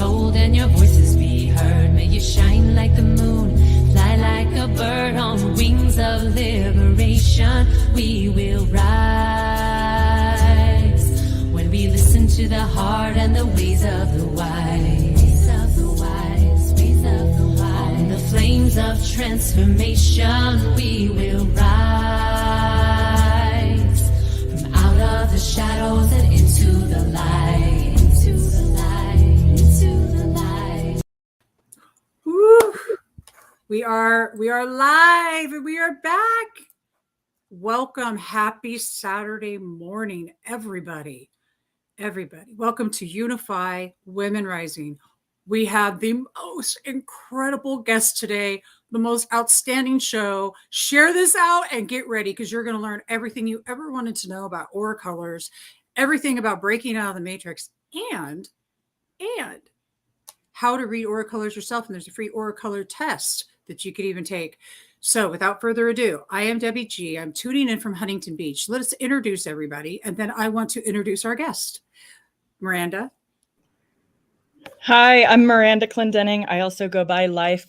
told and your voices be heard. May you shine like the moon, fly like a bird on wings of liberation. We will rise when we listen to the heart and the ways of the wise. On the flames of transformation, we will rise from out of the shadows and into the light. Into the light. Into the light. Woo. We are live and we are back. Welcome. Happy Saturday morning, everybody. Welcome to UNIFY Women Rising. We have the most incredible guest today, the most outstanding show. Share this out and get ready because you're going to learn everything you ever wanted to know about aura colors, everything about breaking out of the matrix, and how to read aura colors yourself. And there's a free aura color test that you could even take. So without further ado, I am Debbie G. I'm tuning in from Huntington Beach. Let us introduce everybody. And then I want to introduce our guest, Miranda. Hi, I'm Miranda Clendenning. I also go by Life.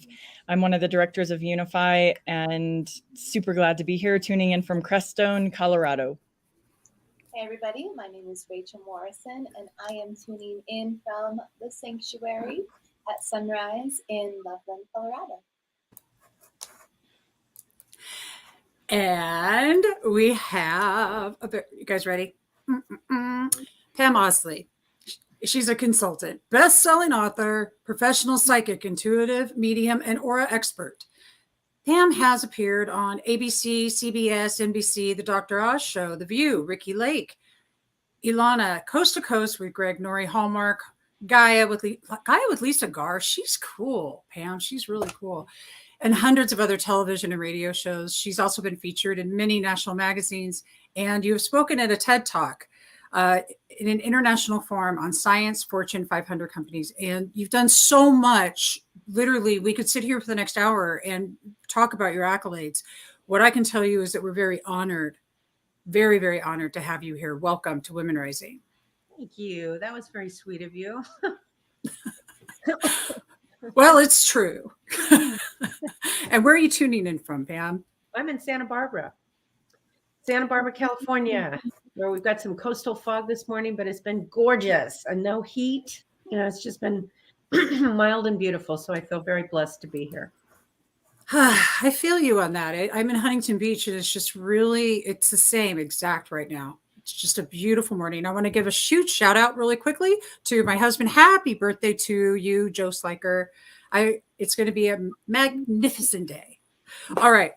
I'm one of the directors of UNIFY and super glad to be here tuning in from Crestone, Colorado. Hey everybody, my name is Rachel Morrison and I am tuning in from the Sanctuary at sunrise in Loveland, Colorado. And we have, you guys ready? Pam Osley. She's a consultant, best-selling author, professional psychic, intuitive, medium, and aura expert. Pam has appeared on ABC, CBS, NBC, The Dr. Oz Show, The View, Ricky Lake, Ilana, Coast to Coast with Greg Norrie, Hallmark, Gaia with Lisa Garr. She's cool, Pam. She's really cool. And hundreds of other television and radio shows. She's also been featured in many national magazines, and you have spoken at a TED Talk in an international forum on science, Fortune 500 companies. And you've done so much. Literally, we could sit here for the next hour and talk about your accolades. What I can tell you is that we're very honored, very, very honored to have you here. Welcome to Women Rising. Thank you. That was very sweet of you. Well, it's true. And where are you tuning in from, Pam? I'm in Santa Barbara, California, where we've got some coastal fog this morning, but it's been gorgeous and no heat. You know, it's just been mild and beautiful. So I feel very blessed to be here. I feel you on that. I'm in Huntington Beach and it's just really, it's the same exact right now. It's just a beautiful morning. I want to give a huge shout out really quickly to my husband. Happy birthday to you, Joe Sliker. It's going to be a magnificent day. All right.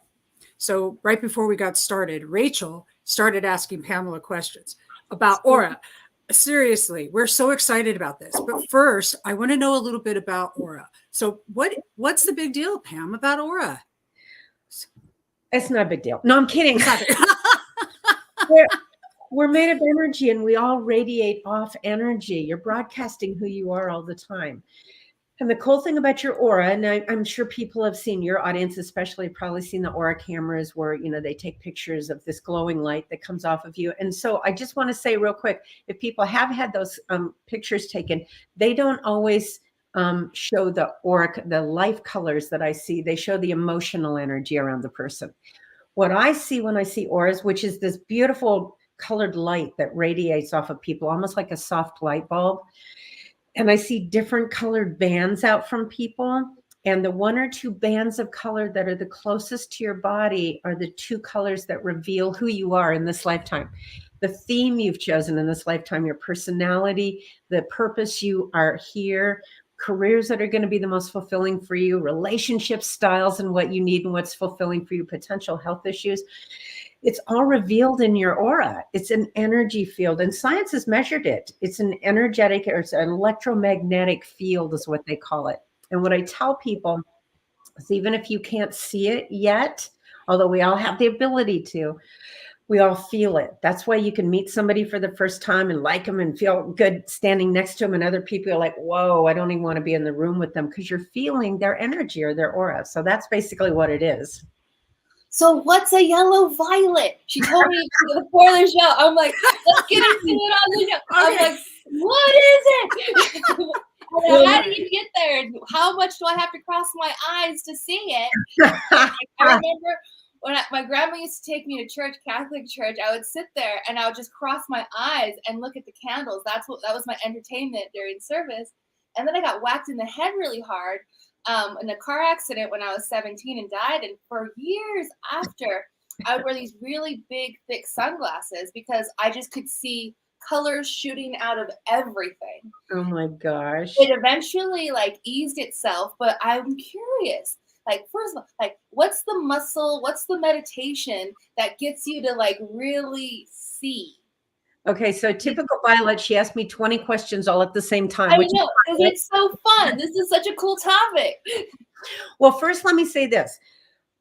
So right before we got started, Rachel started asking Pamela questions about aura. Seriously, we're so excited about this. But first, I want to know a little bit about aura. So what's the big deal, Pam, about aura? It's not a big deal. No, I'm kidding. We're made of energy and we all radiate off energy. You're broadcasting who you are all the time. And the cool thing about your aura, and I'm sure people have seen, your audience especially probably seen the aura cameras where, you know, they take pictures of this glowing light that comes off of you. And so I just want to say real quick, if people have had those pictures taken, they don't always show the aura, the life colors that I see. They show the emotional energy around the person. What I see when I see auras, which is this beautiful colored light that radiates off of people, almost like a soft light bulb. And I see different colored bands out from people. And the one or two bands of color that are the closest to your body are the two colors that reveal who you are in this lifetime. The theme you've chosen in this lifetime, your personality, the purpose you are here, careers that are going to be the most fulfilling for you, relationship styles and what you need and what's fulfilling for you, potential health issues. It's all revealed in your aura. It's an energy field, and science has measured it. It's an energetic, or it's an electromagnetic field is what they call it. And what I tell people is even if you can't see it yet, although we all have the ability to, we all feel it. That's why you can meet somebody for the first time and like them and feel good standing next to them. And other people are like, whoa, I don't even want to be in the room with them, because you're feeling their energy or their aura. So that's basically what it is. So what's a yellow violet? She told me before the show. I'm like, let's get into it on the show. I'm like, what is it? I had how much do I have to cross my eyes to see it? I remember when my grandma used to take me to church, Catholic church, I would sit there and I would just cross my eyes and look at the candles. That was my entertainment during service. And then I got whacked in the head really hard in a car accident when I was 17 and died. And for years after, I would wear these really big, thick sunglasses because I just could see colors shooting out of everything. Oh my gosh. It eventually like eased itself, but I'm curious. Like, first of all, like, what's the muscle, what's the meditation that gets you to like really see? Okay, so typical Violet, she asked me 20 questions all at the same time. I know, because it's so fun. This is such a cool topic. Well, first, let me say this.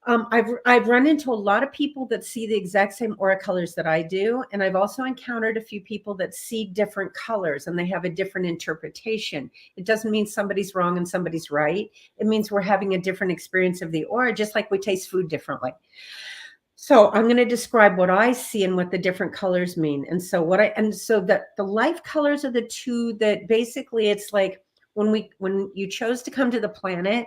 I've run into a lot of people that see the exact same aura colors that I do. And I've also encountered a few people that see different colors and they have a different interpretation. It doesn't mean somebody's wrong and somebody's right. It means we're having a different experience of the aura, just like we taste food differently. So I'm going to describe what I see and what the different colors mean. And so the life colors are the two that basically it's like, when you chose to come to the planet,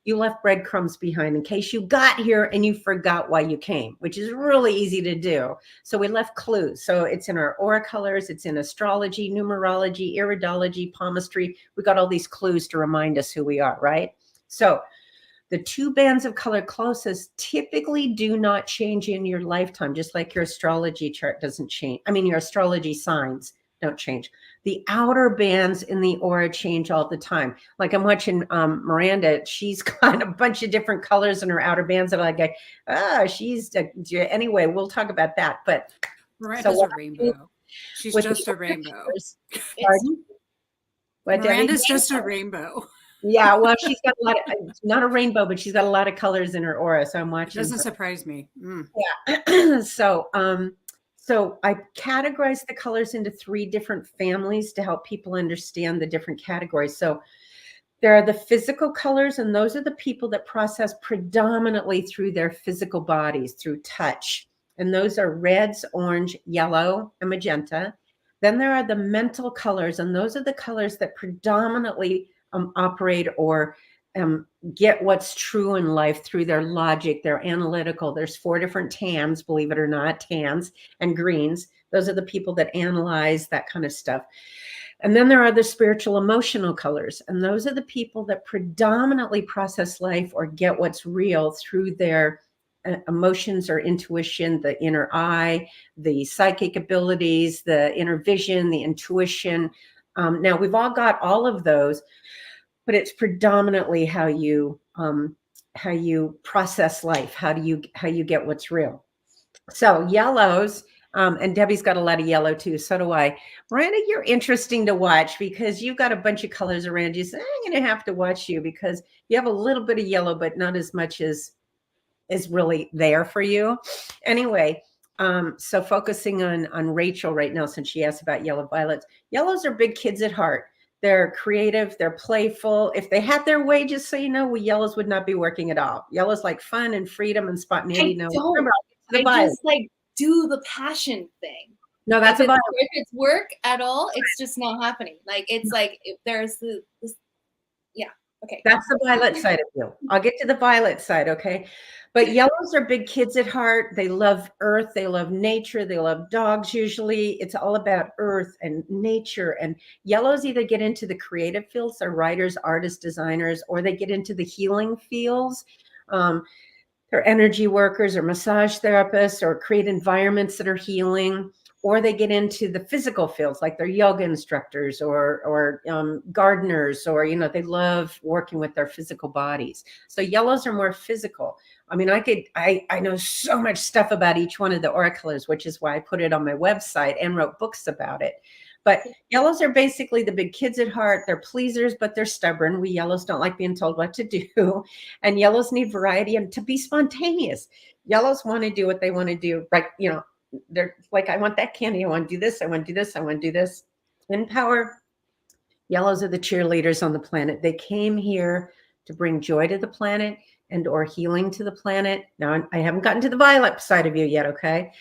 you left breadcrumbs behind in case you got here and you forgot why you came, which is really easy to do. So we left clues. So it's in our aura colors, it's in astrology, numerology, iridology, palmistry. We got all these clues to remind us who we are, right? So the two bands of color closest typically do not change in your lifetime, just like your astrology chart doesn't change. I mean, your astrology signs don't change. The outer bands in the aura change all the time. Like I'm watching Miranda, she's got a bunch of different colors in her outer bands that I go, anyway, we'll talk about that. But Miranda's a rainbow. She's just a rainbow. Pardon? What, Miranda's just a rainbow. Yeah, well, she's got a lot of, not a rainbow, but she's got a lot of colors in her aura. So I'm watching. It doesn't surprise me. Yeah. So I categorize the colors into 3 different families to help people understand the different categories. So there are the physical colors, and those are the people that process predominantly through their physical bodies, through touch. And those are reds, orange, yellow, and magenta. Then there are the mental colors, and those are the colors that predominantly operate or get what's true in life through their logic, their analytical. There's 4 different tans, believe it or not, tans and greens. Those are the people that analyze that kind of stuff. And then there are the spiritual emotional colors. And those are the people that predominantly process life or get what's real through their emotions or intuition, the inner eye, the psychic abilities, the inner vision, the intuition. Now we've all got all of those, but it's predominantly how you process life, how you get what's real. So yellows, and Debbie's got a lot of yellow too. So do I. Miranda, you're interesting to watch because you've got a bunch of colors around you. So I'm going to have to watch you because you have a little bit of yellow, but not as much as is really there for you. Anyway, so focusing on Rachel right now, since she asked about yellow violets. Yellows are big kids at heart. They're creative. They're playful. If they had their way, just so you know, we yellows would not be working at all. Yellows like fun and freedom and spontaneity. I just like do the passion thing. No, that's a violet. If it's work at all, it's just not happening. Like it's like if there's this. Yeah. Okay. That's the violet side of you. I'll get to the violet side. Okay. But yellows are big kids at heart. They love earth. They love nature. They love dogs. Usually it's all about earth and nature. And yellows either get into the creative fields, they're writers, artists, designers, or they get into the healing fields. They're energy workers or massage therapists or create environments that are healing. Or they get into the physical fields, like they're yoga instructors or gardeners, or, they love working with their physical bodies. So yellows are more physical. I mean, I know so much stuff about each one of the aura colors, which is why I put it on my website and wrote books about it. But yellows are basically the big kids at heart. They're pleasers, but they're stubborn. We yellows don't like being told what to do. And yellows need variety and to be spontaneous. Yellows want to do what they want to do. Right. They're like, I want that candy. I want to do this. I want to do this. I want to do this. In power, yellows are the cheerleaders on the planet. They came here to bring joy to the planet and or healing to the planet. Now, I haven't gotten to the violet side of you yet, okay?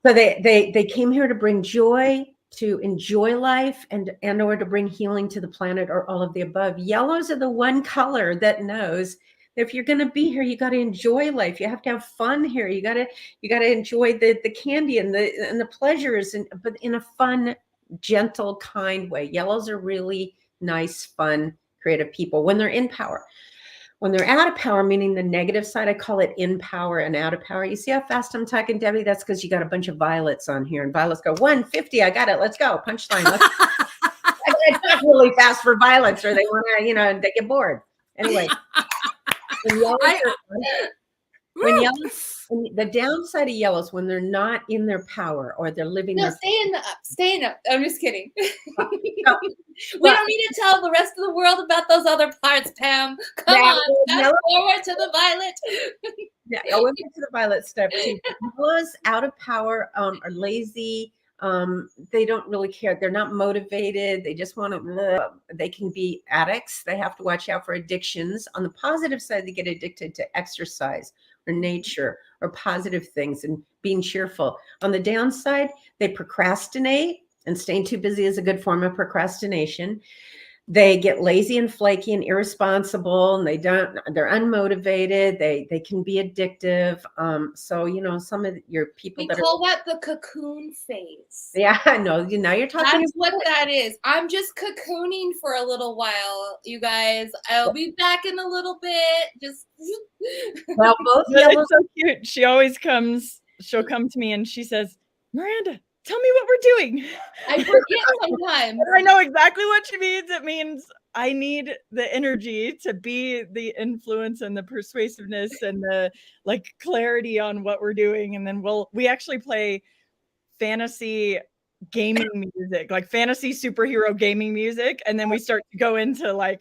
So they came here to bring joy to enjoy life and or to bring healing to the planet, or all of the above. Yellows are the one color that knows if you're going to be here, you got to enjoy life. You have to have fun here. You got to enjoy the candy and the pleasures, but in a fun, gentle, kind way. Yellows are really nice, fun, creative people when they're in power. When they're out of power, meaning the negative side, I call it in power and out of power. You see how fast I'm talking, Debbie? That's because you got a bunch of violets on here, and violets go 150. I got it. Let's go. Punchline. I talk really fast for violets, or they want to, they get bored. Anyway, when yellows, the downside of yellows, when they're not in their power or they're living. No, stay in up. I'm just kidding. We don't need to tell the rest of the world about those other parts, Pam. Come on, fast forward to the violet. Yeah, we'll get to the violet stuff too. Yellows out of power are lazy. They don't really care. They're not motivated. They just want to. They can be addicts. They have to watch out for addictions. On the positive side, they get addicted to exercise or nature or positive things and being cheerful. On the downside, they procrastinate, and staying too busy is a good form of procrastination. They get lazy and flaky and irresponsible, and they're unmotivated. They can be addictive. So, some of your people we call that the cocoon phase. Yeah, I know. Now you're talking. That's what that is. I'm just cocooning for a little while, you guys. I'll be back in a little bit. Just well, both It's so cute. She'll come to me and she says, Miranda, tell me what we're doing. I forget sometimes. I know exactly what she means. It means I need the energy to be the influence and the persuasiveness and the clarity on what we're doing. And then we actually play fantasy gaming music, like fantasy superhero gaming music. And then we start to go into we're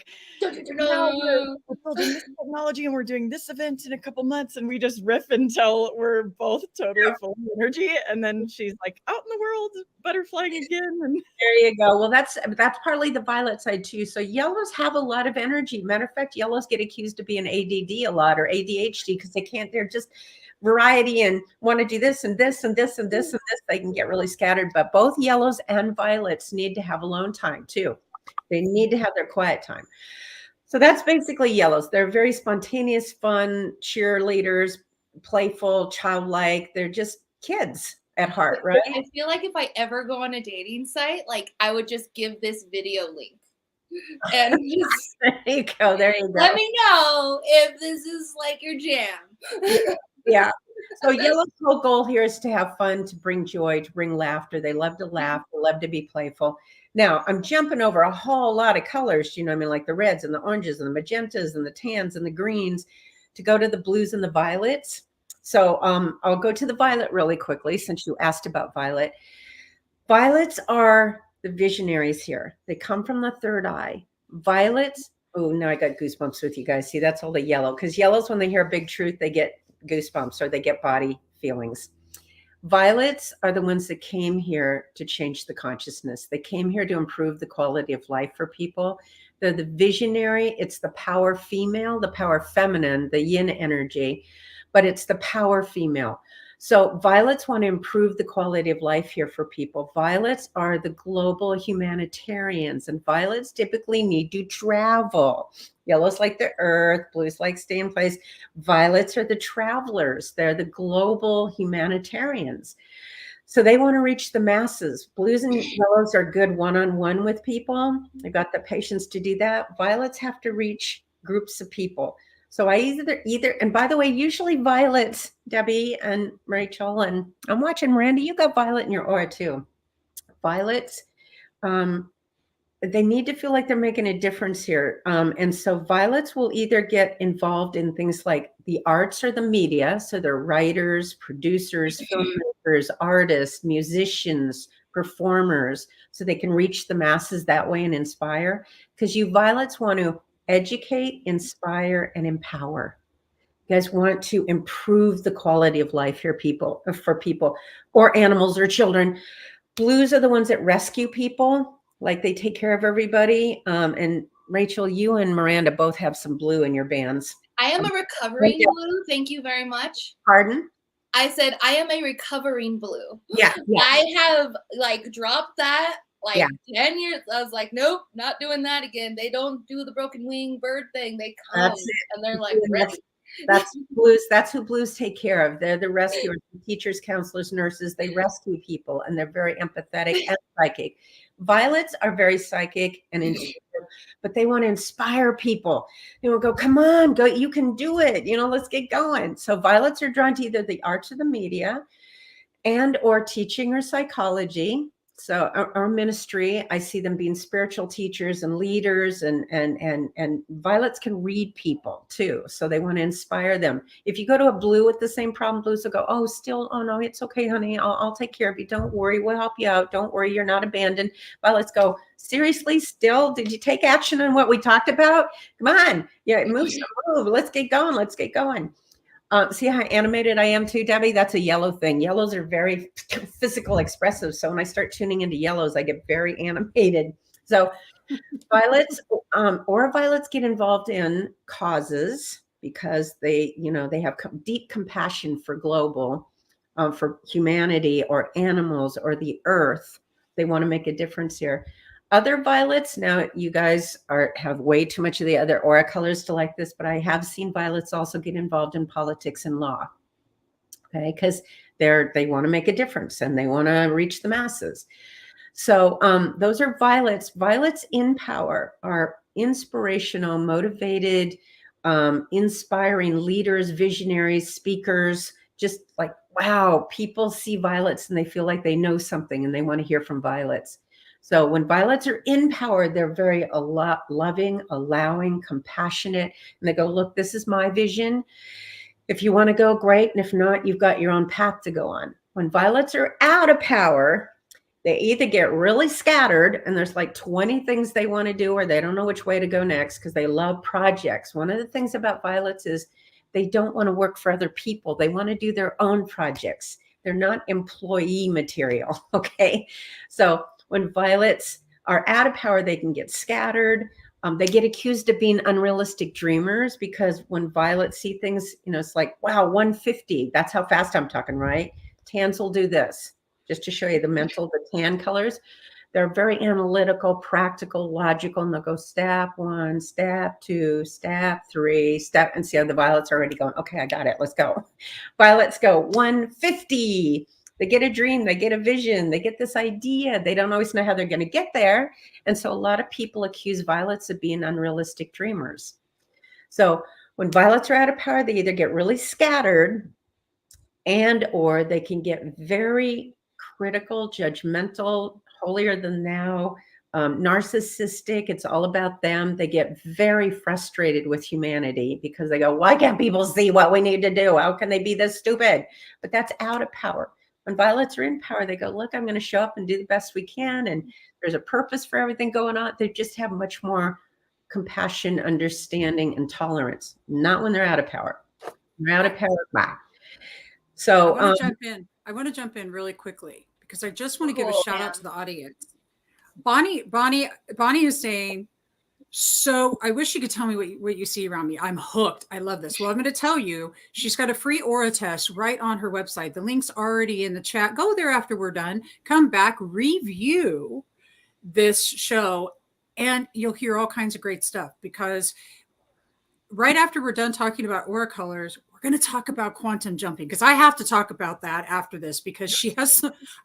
building this technology and we're doing this event in a couple months, and we just riff until we're both totally full of energy. And then she's like, out in the world, butterflying again. And there you go. Well, that's partly the violet side too. So yellows have a lot of energy. Matter of fact, yellows get accused of being ADD a lot, or ADHD, because they're just variety and want to do this and this and this and this and this. They can get really scattered, but both yellows and violets need to have alone time too. They need to have their quiet time. So that's basically yellows. They're very spontaneous, fun, cheerleaders, playful, childlike. They're just kids at heart, right? I feel like if I ever go on a dating site, I would just give this video link. And just there you go. Let me know if this is your jam. Yeah. So yellow's whole goal here is to have fun, to bring joy, to bring laughter. They love to laugh. They love to be playful. Now, I'm jumping over a whole lot of colors, like the reds and the oranges and the magentas and the tans and the greens, to go to the blues and the violets. So I'll go to the violet really quickly, since you asked about violet. Violets are the visionaries here. They come from the third eye. Violets, oh, now I got goosebumps with you guys. See, that's all the yellow, because yellows, when they hear a big truth, they get goosebumps or they get body feelings. Violets are the ones that came here to change the consciousness. They came here to improve the quality of life for people. They're the visionary. It's the power female, the power feminine, the yin energy, but it's the power female. So violets want to improve the quality of life here for people. Violets are the global humanitarians, and violets typically need to travel. Yellows like the earth, blues like stay in place. Violets are the travelers. They're the global humanitarians. So they want to reach the masses. Blues and yellows are good one-on-one with people. They've got the patience to do that. Violets have to reach groups of people. So I either, and by the way, usually violets, Debbie and Rachel, and I'm watching Miranda, you got violet in your aura too. Violets, they need to feel like they're making a difference here. And so violets will either get involved in things like the arts or the media. So they're writers, producers, filmmakers, artists, musicians, performers, so they can reach the masses that way and inspire. Because you violets want to educate, inspire, and empower. You guys want to improve the quality of life here, for people, or animals or children. Blues are the ones that rescue people, like they take care of everybody. And Rachel, you and Miranda both have some blue in your bands. I am a recovering blue. Thank you very much. Pardon? I said, I am a recovering blue. Yeah. I have like dropped that like Yeah. 10 years. I was like, nope, not doing that again. They don't do the broken wing bird thing. They come That's it. and they're like ready. That's blues. That's who blues take care of. They're the rescuers, teachers, counselors, nurses. They rescue people, and they're very empathetic and psychic. Violets are very psychic and intuitive, but they want to inspire people. They will go, come on, go, you can do it. Let's get going. So violets are drawn to either the arts or the media, and or teaching or psychology. So our ministry, I see them being spiritual teachers and leaders, and violets can read people too. So they want to inspire them. If you go to a blue with the same problem, blues will go, oh no, it's okay, honey. I'll take care of you. Don't worry. We'll help you out. Don't worry. You're not abandoned. Violets go, seriously, still? Did you take action on what we talked about? Come on. Yeah, move. Let's get going. Let's get going. See how animated I am too, Debbie? That's a yellow thing. Yellows are very physical expressive. So when I start tuning into yellows, I get very animated. So violets, aura violets get involved in causes because they have deep compassion for global, for humanity or animals or the earth. They want to make a difference here. Other violets, now you guys have way too much of the other aura colors to like this, but I have seen violets also get involved in politics and law. Okay, because they want to make a difference and they want to reach the masses. So those are violets. Violets in power are inspirational, motivated, inspiring leaders, visionaries, speakers, just like, wow, people see violets and they feel like they know something and they want to hear from violets. So when violets are in power, they're very loving, allowing, compassionate, and they go, look, this is my vision. If you want to go, great. And if not, you've got your own path to go on. When violets are out of power, they either get really scattered and there's like 20 things they want to do, or they don't know which way to go next because they love projects. One of the things about violets is they don't want to work for other people. They want to do their own projects. They're not employee material. Okay. So when violets are out of power, they can get scattered. They get accused of being unrealistic dreamers because when violets see things, it's like, wow, 150. That's how fast I'm talking, right? Tans will do this. Just to show you the tan colors. They're very analytical, practical, logical, and they'll go step 1, step 2, step 3, and see how the violets are already going, okay, I got it, let's go. Violets go 150. They get a dream, they get a vision, they get this idea. They don't always know how they're going to get there. And so a lot of people accuse violets of being unrealistic dreamers. So when violets are out of power, they either get really scattered and or they can get very critical, judgmental, holier than thou, narcissistic. It's all about them. They get very frustrated with humanity because they go, why can't people see what we need to do? How can they be this stupid? But that's out of power. When violets are in power, they go, look, I'm going to show up and do the best we can. And there's a purpose for everything going on. They just have much more compassion, understanding, and tolerance. Not when they're out of power. When they're out of power, bye. So I want to jump in really quickly because I just want to give a shout out to the audience. Bonnie is saying, so I wish you could tell me what you see around me. I'm hooked. I love this. Well, I'm going to tell you, she's got a free aura test right on her website. The link's already in the chat. Go there after we're done. Come back, review this show, and you'll hear all kinds of great stuff because right after we're done talking about aura colors, we're going to talk about quantum jumping because I have to talk about that after this because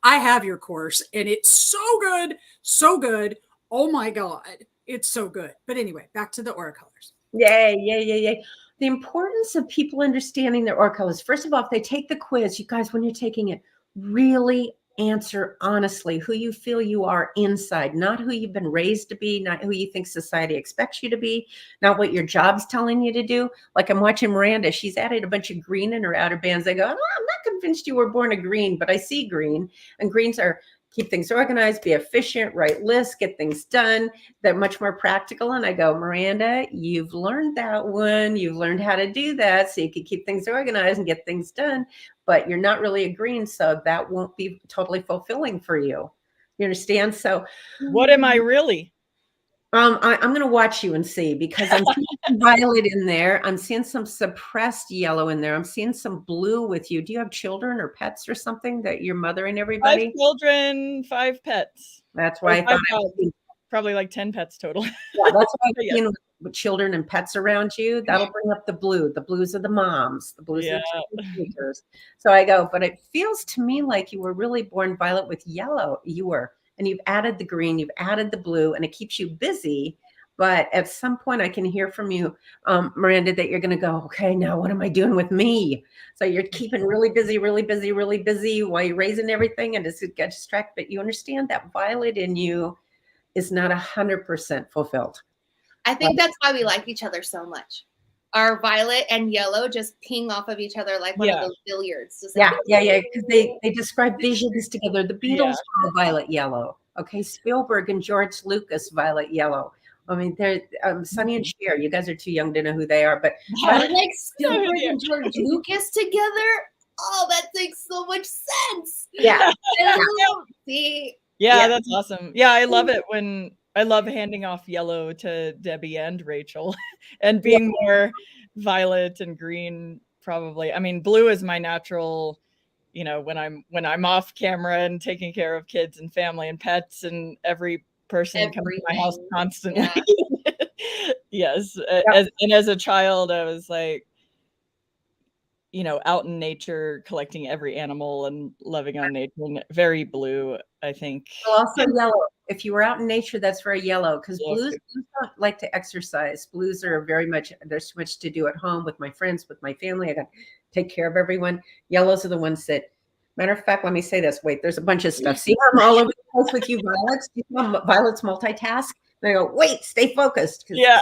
I have your course and it's so good. So good. Oh my God. It's so good. But anyway, back to the aura colors. Yay. The importance of people understanding their aura colors. First of all, if they take the quiz, you guys, when you're taking it, really answer honestly who you feel you are inside, not who you've been raised to be, not who you think society expects you to be, not what your job's telling you to do. Like I'm watching Miranda, she's added a bunch of green in her outer bands. I go, I'm not convinced you were born a green, but I see green, and greens are keep things organized, be efficient, write lists, get things done. They're much more practical. And I go, Miranda, you've learned that one. You've learned how to do that so you can keep things organized and get things done. But you're not really a green, so that won't be totally fulfilling for you. You understand? So what am I really? I'm going to watch you and see, because I'm seeing some violet in there. I'm seeing some suppressed yellow in there. I'm seeing some blue with you. Do you have children or pets or something that you're mothering 5 everybody? children, 5 pets. That's Or why I 5 thought I was dogs. seeing, Probably like 10 pets total. yeah, that's why I'm But yes. seeing with children and pets around you. That'll bring up the blue. The blues are the moms. The blues are Yeah. the teenagers. So I go, but it feels to me like you were really born violet with yellow. You were, and you've added the green, you've added the blue, and it keeps you busy. But at some point, I can hear from you, Miranda, that you're going to go, okay, now what am I doing with me? So you're keeping really busy, really busy, really busy while you're raising everything, and just get distracted. But you understand that violet in you is not 100% fulfilled. I think that's why we like each other so much. Our violet and yellow just ping off of each other like one of those billiards. Just like, Yeah. Because they describe visions together. The Beatles were violet yellow. Okay, Spielberg and George Lucas, violet yellow. I mean, they're Sonny and Cher. You guys are too young to know who they are, but Violet, like Spielberg and George Lucas together. Oh, that makes so much sense. yeah. See, Yeah, that's awesome. Yeah, I love it when I love handing off yellow to Debbie and Rachel and being more violet and green probably. I mean, blue is my natural, you know, when I'm off camera and taking care of kids and family and pets and every person coming to my house constantly. Yeah. Yes. As a child, I was like, you know, out in nature, collecting every animal and loving on nature. And very blue, I think. Also yellow. If you were out in nature, that's very yellow, because blues don't like to exercise. Blues are very much, there's too much to do at home with my friends, with my family. I got to take care of everyone. Yellows are the ones that, matter of fact, let me say this. Wait, there's a bunch of stuff. See how I'm all over the place with you, Violets? You know, Violets multitask. And I go, wait, stay focused. Yeah.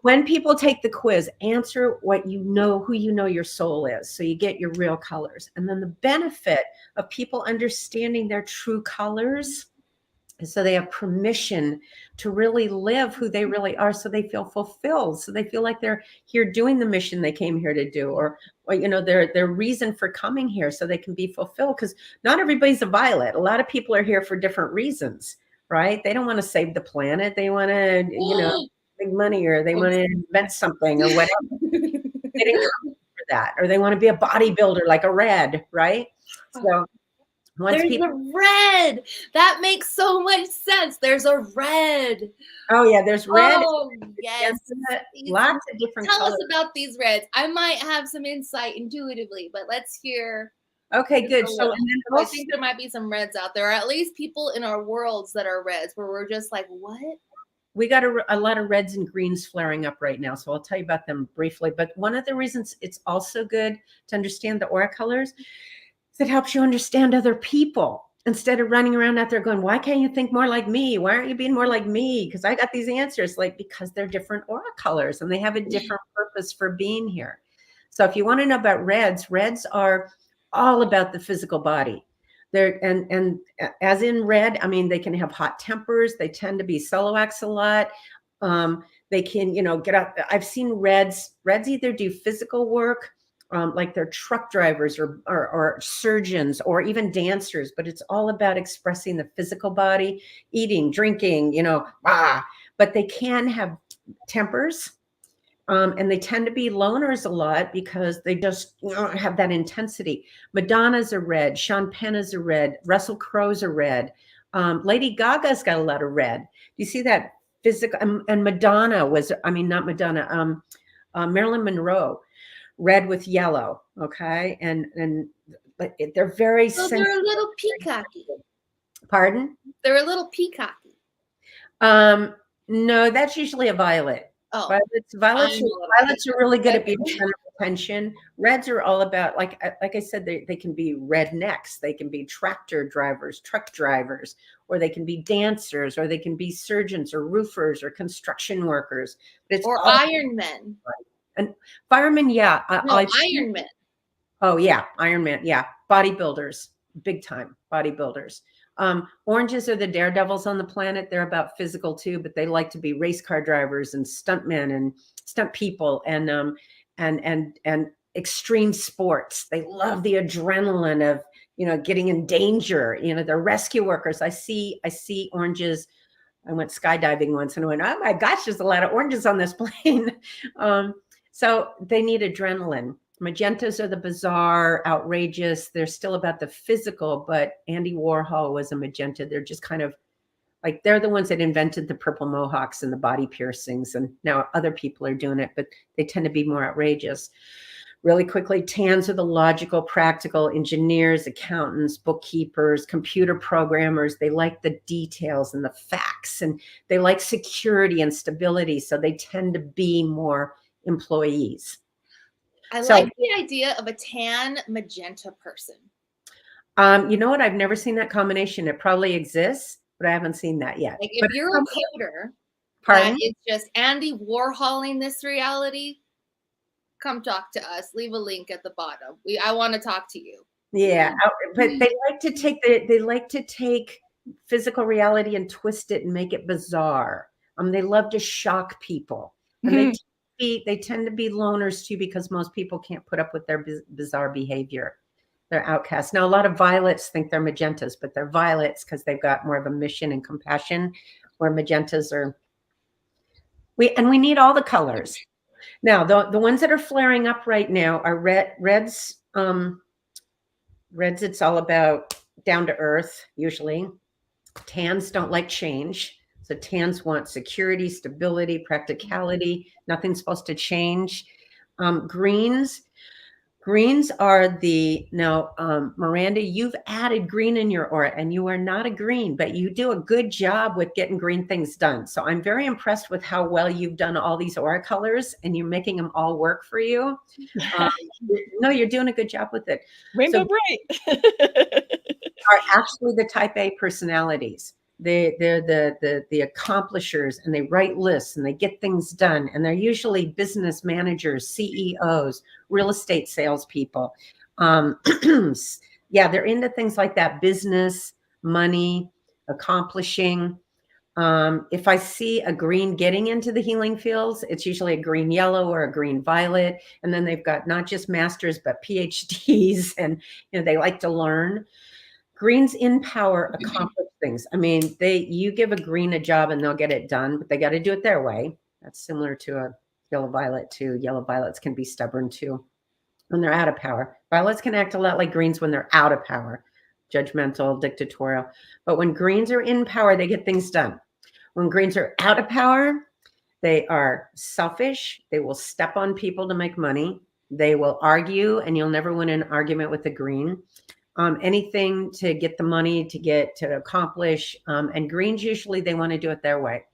When people take the quiz, answer what you know, who you know your soul is. So you get your real colors. And then the benefit of people understanding their true colors is so they have permission to really live who they really are, so they feel fulfilled, so they feel like they're here doing the mission they came here to do, or you know, their reason for coming here, so they can be fulfilled. Because not everybody's a violet. A lot of people are here for different reasons, right? They don't want to save the planet. They want to, you know, make money, or they want to invent something or whatever. They didn't come for that, or they want to be a bodybuilder like a red, right? So there's a red. That makes so much sense. There's a red. Oh yeah, there's red. Oh yes, lots of different colors. Tell us about these reds. I might have some insight intuitively, but let's hear. Okay, good. So and then I think there might be some reds out there, or at least people in our worlds that are reds, where we're just like, what? We got a lot of reds and greens flaring up right now, so I'll tell you about them briefly. But one of the reasons it's also good to understand the aura colors, it helps you understand other people, instead of running around out there going, why can't you think more like me? Why aren't you being more like me? Because I got these answers. Like, because they're different aura colors and they have a different purpose for being here. So if you want to know about reds, reds are all about the physical body. They're and as in red, I mean, they can have hot tempers. They tend to be soloax a lot. They can, you know, get up. I've seen reds either do physical work, like they're truck drivers or surgeons or even dancers, but it's all about expressing the physical body, eating, drinking, you know, but they can have tempers. And they tend to be loners a lot because they just have that intensity. Madonna's a red, Sean Penn is a red, Russell Crowe's a red. Lady Gaga's got a lot of red. Do you see that physical? And Madonna was, I mean, not Madonna, Marilyn Monroe, red with yellow. Okay. But they're very sensitive. They're a little peacocky. Pardon? They're a little peacocky. No, that's usually a violet. Oh, violets are really good at being center of attention. Reds are all about, like I said, they can be rednecks, they can be tractor drivers, truck drivers, or they can be dancers, or they can be surgeons or roofers or construction workers. But it's or Iron Men. And firemen, yeah. Iron Men. Oh yeah, Iron Man, yeah. Bodybuilders, big time bodybuilders. Oranges are the daredevils on the planet. They're about physical too, but they like to be race car drivers and stuntmen and stunt people and extreme sports. They love the adrenaline of, you know, getting in danger. You know, they're rescue workers. I see oranges I went skydiving once and I went, oh my gosh, there's a lot of oranges on this plane. So they need adrenaline. Magentas are the bizarre, outrageous. They're still about the physical, but Andy Warhol was a magenta. They're just kind of like, they're the ones that invented the purple mohawks and the body piercings. And now other people are doing it, but they tend to be more outrageous. Really quickly, tans are the logical, practical engineers, accountants, bookkeepers, computer programmers. They like the details and the facts, and they like security and stability. So they tend to be more employees. I like the idea of a tan magenta person. You know what? I've never seen that combination. It probably exists, but I haven't seen that yet. Like if you're a coder, pardon? that is just Andy Warholing this reality, come talk to us. Leave a link at the bottom. I want to talk to you. Yeah, but they like to take physical reality and twist it and make it bizarre. They love to shock people, and they tend to be loners too, because most people can't put up with their bizarre behavior. They're outcasts. Now, a lot of violets think they're magentas, but they're violets because they've got more of a mission and compassion, where magentas are. We need all the colors. Now, the ones that are flaring up right now are reds. Reds, it's all about down to earth, usually. Tans don't like change. So tans want security, stability, practicality. Nothing's supposed to change. Greens are Miranda, you've added green in your aura, and you are not a green, but you do a good job with getting green things done. So I'm very impressed with how well you've done all these aura colors, and you're making them all work for you. No, you're doing a good job with it. Rainbow Bright. Are actually the type A personalities. They're the accomplishers, and they write lists and they get things done. And they're usually business managers, CEOs, real estate salespeople. Yeah, they're into things like that: business, money, accomplishing. If I see a green getting into the healing fields, it's usually a green yellow or a green violet. And then they've got not just masters, but PhDs, and they like to learn. Greens in power accomplish things. I mean, you give a green a job and they'll get it done, but they got to do it their way. That's similar to a yellow violet too. Yellow violets can be stubborn too when they're out of power. Violets can act a lot like greens when they're out of power, judgmental, dictatorial. But when greens are in power, they get things done. When greens are out of power, they are selfish. They will step on people to make money. They will argue, and you'll never win an argument with a green. Anything to get the money, to accomplish. And greens, usually they want to do it their way.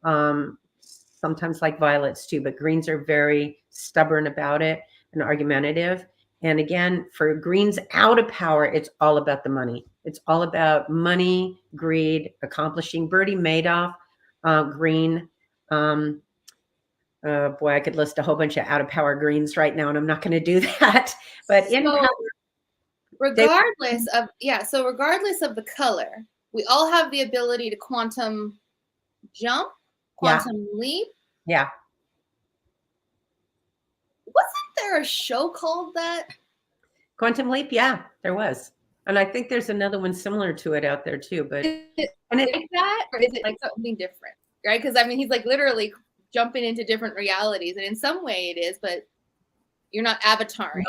Sometimes like violets too, but greens are very stubborn about it and argumentative. And again, for greens out of power, it's all about the money. It's all about money, greed, accomplishing. Bertie Madoff, green. Boy, I could list a whole bunch of out of power greens right now, and I'm not going to do that. But in power, regardless of the color, we all have the ability to quantum jump, quantum leap. Yeah. Wasn't there a show called that? Quantum Leap? Yeah, there was. And I think there's another one similar to it out there too. But is it like that, or is it like something different? Right? Because I mean, he's like literally jumping into different realities, and in some way it is, but you're not avataring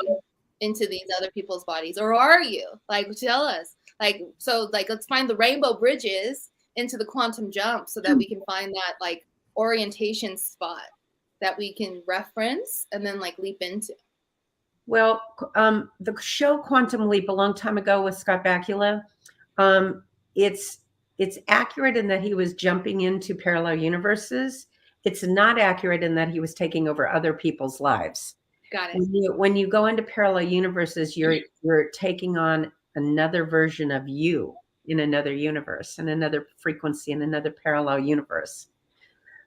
into these other people's bodies, or are you? Like, tell us. Like, so like, let's find the rainbow bridges into the quantum jump so that we can find that like orientation spot that we can reference and then like leap into. Well, the show Quantum Leap a long time ago with Scott Bakula, it's accurate in that he was jumping into parallel universes. It's not accurate in that he was taking over other people's lives. Got it. When you go into parallel universes, you're taking on another version of you in another universe, in another frequency, in another parallel universe.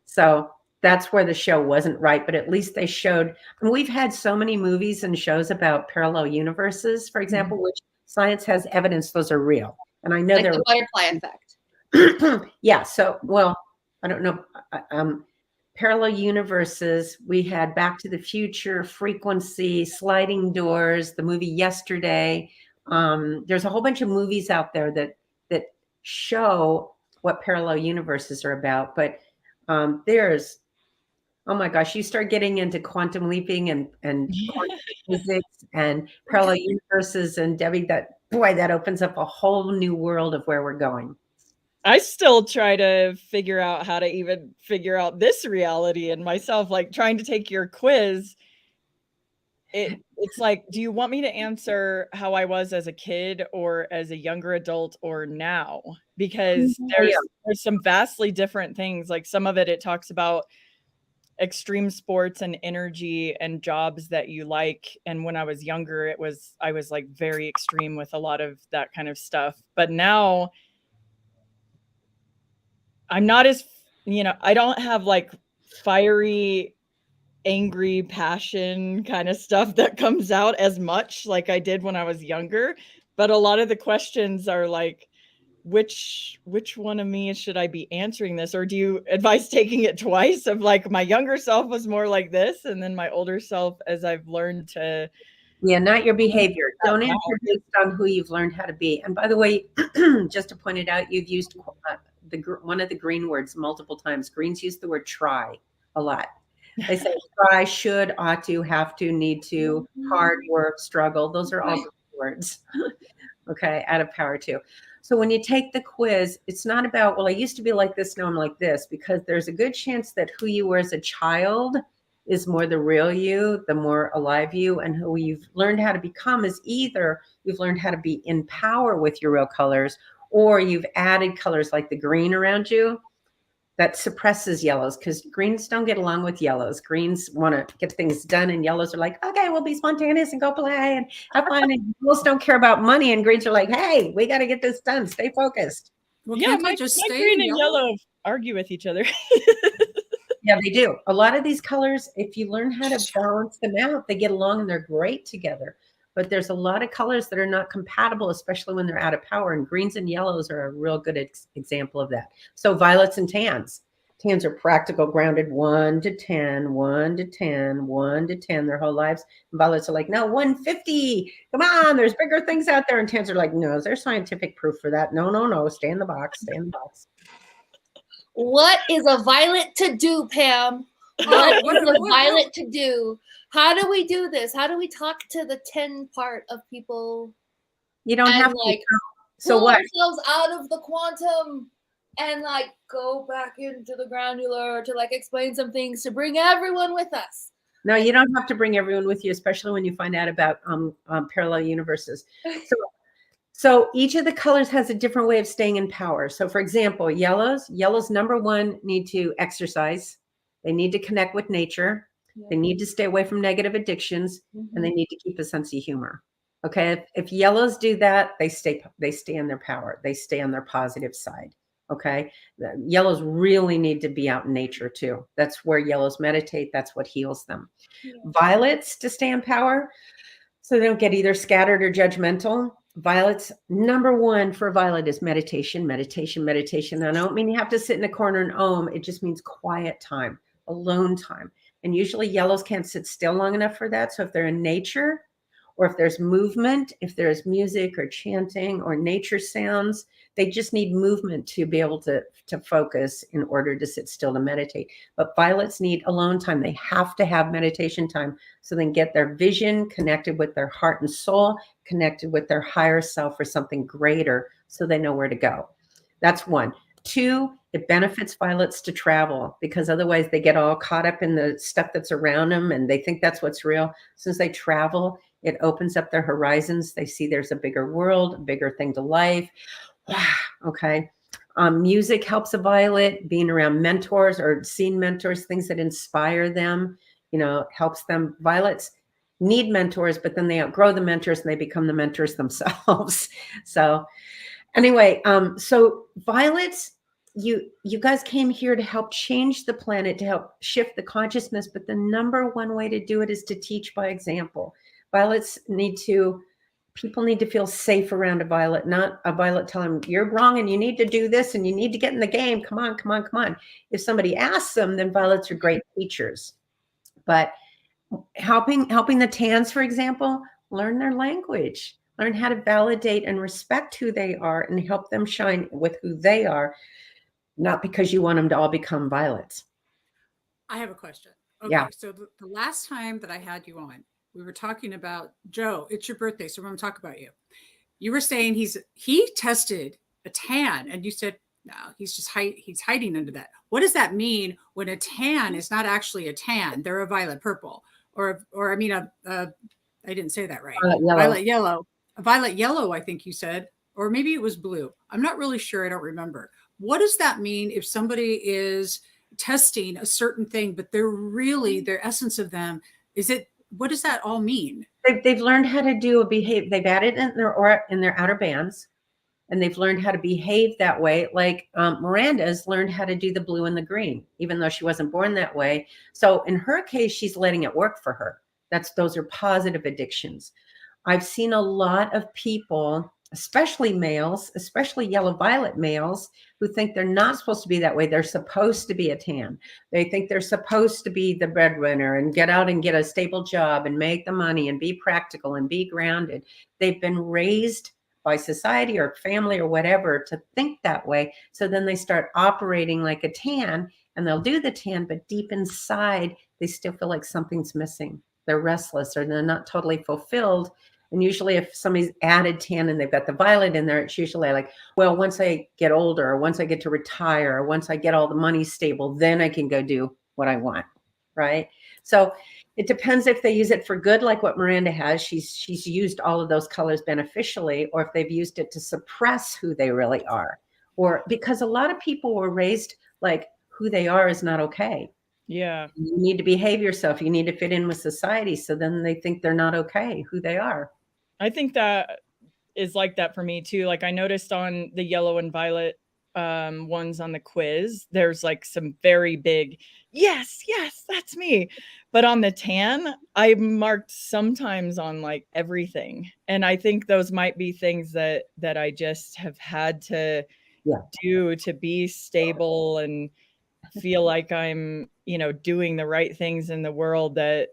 So that's where the show wasn't right, but at least they showed, and we've had so many movies and shows about parallel universes, for example, which science has evidence those are real. And I know like the butterfly effect. Yeah. So, well, I don't know. Parallel universes, we had Back to the Future, Frequency, Sliding Doors, the movie Yesterday. There's a whole bunch of movies out there that show what parallel universes are about. But there's, oh my gosh, you start getting into quantum leaping and quantum physics and parallel universes, and Debbie, that opens up a whole new world of where we're going. I still try to figure out how to even figure out this reality in myself, like trying to take your quiz. It's like, do you want me to answer how I was as a kid or as a younger adult or now? Because there's some vastly different things. Like some of it talks about extreme sports and energy and jobs that you like. And when I was younger, I was like very extreme with a lot of that kind of stuff. But now I'm not as, I don't have like fiery, angry passion kind of stuff that comes out as much like I did when I was younger. But a lot of the questions are like, which one of me should I be answering this? Or do you advise taking it twice of like my younger self was more like this, and then my older self as I've learned to. Yeah, not your behavior. Don't answer based on who you've learned how to be. And by the way, just to point it out, you've used one of the green words multiple times. Greens use the word try a lot. They say try, should, ought to, have to, need to, hard work, struggle. Those are all green words. Okay, out of power too. So when you take the quiz, it's not about, well, I used to be like this, now I'm like this, because there's a good chance that who you were as a child is more the real you, the more alive you, and who you've learned how to become is either you've learned how to be in power with your real colors, or you've added colors like the green around you that suppresses yellows, because greens don't get along with yellows. Greens want to get things done, and yellows are like, okay, we'll be spontaneous and go play and have fun. And yellows don't care about money, and greens are like, hey, we got to get this done. Stay focused. Well, Yeah, can't my they just stay green in and yellow argue with each other. Yeah, they do. A lot of these colors, if you learn how to balance them out, they get along and they're great together. But there's a lot of colors that are not compatible, especially when they're out of power. And greens and yellows are a real good example of that. So violets and tans. Tans are practical, grounded, 1 to 10, 1 to 10, 1 to 10 their whole lives. And violets are like, no, 150. Come on, there's bigger things out there. And tans are like, no, is there scientific proof for that? No, no, no. Stay in the box. Stay in the box. What is a violet to do, Pam? What is a violet to do? How do we do this? How do we talk to the 10 part of people? You don't have like, to. So pull what? ourselves out of the quantum and like go back into the granular to like explain some things to bring everyone with us. No, you don't have to bring everyone with you, especially when you find out about parallel universes. So each of the colors has a different way of staying in power. So for example, yellows, number one, need to exercise. They need to connect with nature. Yeah. They need to stay away from negative addictions, and they need to keep a sense of humor. Okay. If yellows do that, they stay in their power. They stay on their positive side. Okay. The yellows really need to be out in nature too. That's where yellows meditate. That's what heals them. Yeah. Violets to stay in power, so they don't get either scattered or judgmental. Violets, number one for violet is meditation, meditation, meditation. And I don't mean you have to sit in a corner and om. It just means quiet time, alone time. And usually yellows can't sit still long enough for that. So if they're in nature, or if there's movement, if there's music or chanting or nature sounds, they just need movement to be able to focus in order to sit still to meditate. But violets need alone time. They have to have meditation time so they can get their vision connected with their heart and soul, connected with their higher self or something greater, so they know where to go. That's one. Two, it benefits violets to travel, because otherwise they get all caught up in the stuff that's around them and they think that's what's real. Since they travel, it opens up their horizons. They see there's a bigger world, a bigger thing to life. Wow. Okay. Music helps a violet. Being around mentors or seeing mentors, things that inspire them, helps them. Violets need mentors, but then they outgrow the mentors and they become the mentors themselves. So anyway, so violets, you guys came here to help change the planet, to help shift the consciousness. But the number one way to do it is to teach by example. Violets people need to feel safe around a violet, not a violet telling them you're wrong and you need to do this and you need to get in the game. Come on, come on, come on. If somebody asks them, then violets are great teachers. But helping the tans, for example, learn their language, learn how to validate and respect who they are and help them shine with who they are. not because you want them to all become violets. I have a question. Okay, Yeah. so the last time that I had you on, we were talking about Joe. It's your birthday, so we're going to talk about you. You were saying he tested a tan, and you said no, he's hiding under that. What does that mean when a tan is not actually a tan? They're a violet purple, or I mean I didn't say that right. Yellow. Violet yellow, a violet yellow. I think you said, or maybe it was blue. I'm not really sure. I don't remember. What does that mean if somebody is testing a certain thing, but their essence of them is it? What does that all mean? They've learned how to do a behave. They've added in their aura, in their outer bands, and they've learned how to behave that way. Like Miranda's learned how to do the blue and the green, even though she wasn't born that way. So in her case, she's letting it work for her. Those are positive addictions. I've seen a lot of people, especially males, especially yellow violet males, who think they're not supposed to be that way. They're supposed to be a tan. They think they're supposed to be the breadwinner and get out and get a stable job and make the money and be practical and be grounded. They've been raised by society or family or whatever to think that way. So then they start operating like a tan, and they'll do the tan, but deep inside, they still feel like something's missing. They're restless or they're not totally fulfilled. And usually if somebody's added tan and they've got the violet in there, it's usually like, well, once I get older, or once I get to retire, or once I get all the money stable, then I can go do what I want, right? So it depends if they use it for good, like what Miranda has. She's used all of those colors beneficially, or if they've used it to suppress who they really are. Or because a lot of people were raised like who they are is not okay. Yeah. You need to behave yourself. You need to fit in with society. So then they think they're not okay, who they are. I think that is like that for me too. Like I noticed on the yellow and violet ones on the quiz, there's like some very big, yes, that's me. But on the tan, I marked sometimes on like everything. And I think those might be things that I just have had to do to be stable and feel like I'm, doing the right things in the world that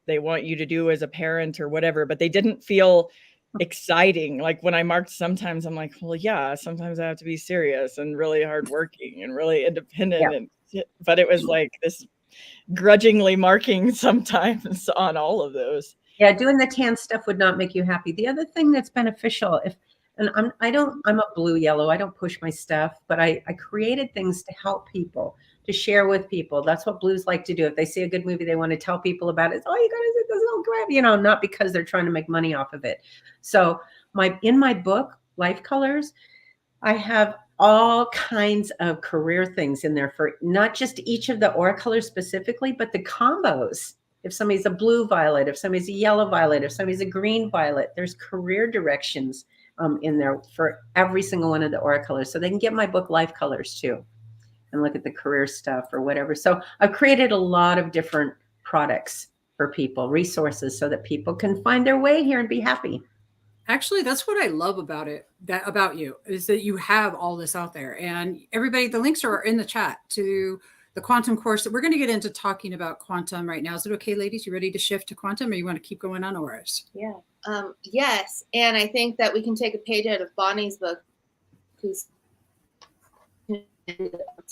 they want you to do as a parent or whatever, but they didn't feel exciting. Like when I marked, sometimes I'm like, well, yeah, sometimes I have to be serious and really hardworking and really independent. But it was like this grudgingly marking sometimes on all of those. Yeah, doing the tan stuff would not make you happy. The other thing that's beneficial, I'm a blue yellow. I don't push my stuff, but I created things to help people, to share with people. That's what blues like to do. If they see a good movie, they want to tell people about it. Oh, you gotta see this little grab, not because they're trying to make money off of it. So in my book, Life Colors, I have all kinds of career things in there for not just each of the aura colors specifically, but the combos. If somebody's a blue violet, if somebody's a yellow violet, if somebody's a green violet, there's career directions in there for every single one of the aura colors. So they can get my book Life Colors too and look at the career stuff or whatever. So I've created a lot of different products for people, resources, so that people can find their way here and be happy. Actually, that's what I love about about you, is that you have all this out there. And everybody, the links are in the chat to the quantum course that we're going to get into talking about quantum right now. Is it okay, ladies? You ready to shift to quantum, or you want to keep going on auras? Yeah. Yes. And I think that we can take a page out of Bonnie's book, who's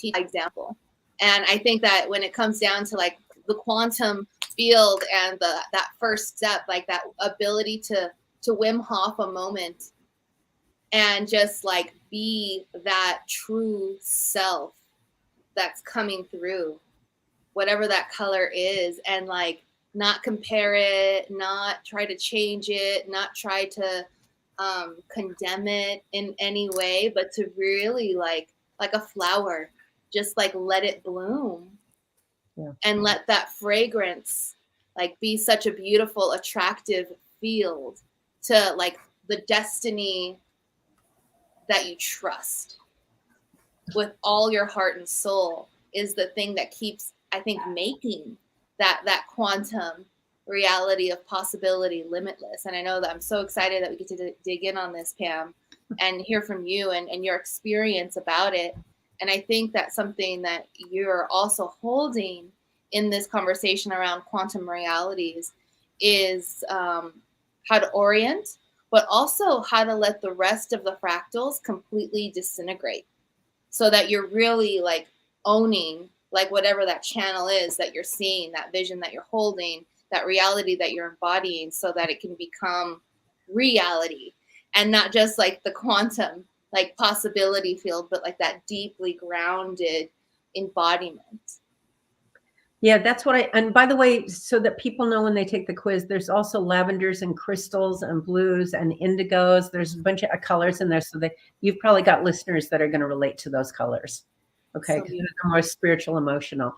example. And I think that when it comes down to like the quantum field and that first step, like that ability to Wim Hof a moment and just like be that true self that's coming through, whatever that color is, and like not compare it, not try to change it, not try to condemn it in any way, but to really like a flower, just like let it bloom. Yeah. And let that fragrance like be such a beautiful, attractive field to like the destiny that you trust with all your heart and soul is the thing that keeps, I think, making that quantum reality of possibility limitless. And I know that I'm so excited that we get to dig in on this, Pam, and hear from you and your experience about it. And I think that's something that you're also holding in this conversation around quantum realities is how to orient, but also how to let the rest of the fractals completely disintegrate so that you're really like owning like whatever that channel is that you're seeing, that vision that you're holding, that reality that you're embodying, so that it can become reality and not just like the quantum like possibility field, but like that deeply grounded embodiment. Yeah, that's what and by the way, so that people know when they take the quiz, there's also lavenders and crystals and blues and indigos. There's a bunch of colors in there. So that you've probably got listeners that are going to relate to those colors. Okay. So They're more spiritual, emotional.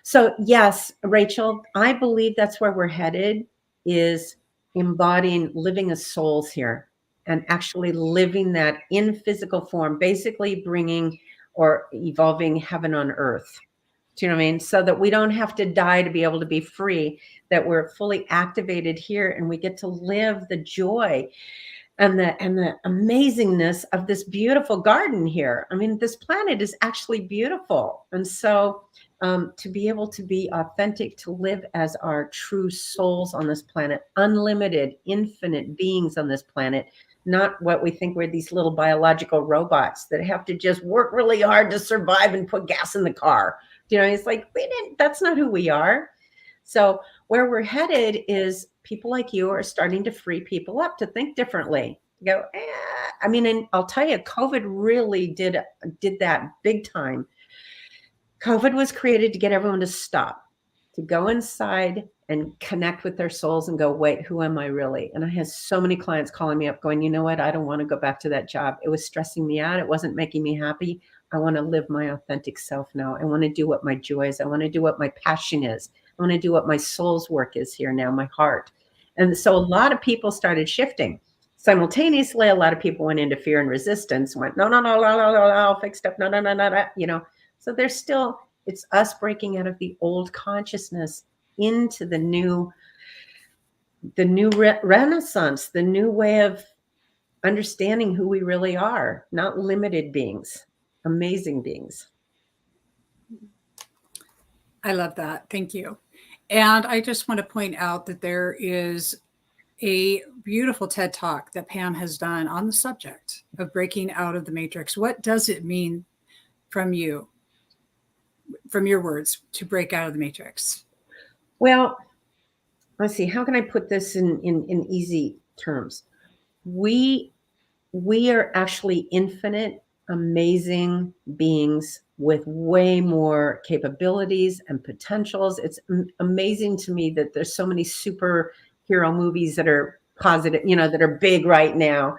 So yes, Rachel, I believe that's where we're headed, is embodying, living as souls here and actually living that in physical form, basically bringing or evolving heaven on earth. Do you know what I mean? So that we don't have to die to be able to be free, that we're fully activated here and we get to live the joy and the amazingness of this beautiful garden here. I mean, this planet is actually beautiful. And so to be able to be authentic, to live as our true souls on this planet, unlimited, infinite beings on this planet, not what we think we're, these little biological robots that have to just work really hard to survive and put gas in the car. You know, it's like, that's not who we are. So where we're headed is people like you are starting to free people up to think differently. Go, I mean, and I'll tell you, COVID really did that big time. COVID was created to get everyone to stop, to go inside and connect with their souls and go, wait, who am I really? And I had so many clients calling me up going, you know what? I don't want to go back to that job. It was stressing me out. It wasn't making me happy. I want to live my authentic self now. I want to do what my joy is. I want to do what my passion is. I want to do what my soul's work is here now, my heart. And so a lot of people started shifting. Simultaneously, a lot of people went into fear and resistance, went, no, fixed up, no, you know. So there's still, it's us breaking out of the old consciousness into the new renaissance, the new way of understanding who we really are, not limited beings, amazing beings. I love that. Thank you. And I just want to point out that there is a beautiful TED Talk that Pam has done on the subject of breaking out of the matrix. What does it mean from you, from your words, to break out of the matrix? Well, let's see, how can I put this in easy terms? We are actually infinite, amazing beings with way more capabilities and potentials. It's amazing to me that there's so many superhero movies that are positive, you know, that are big right now.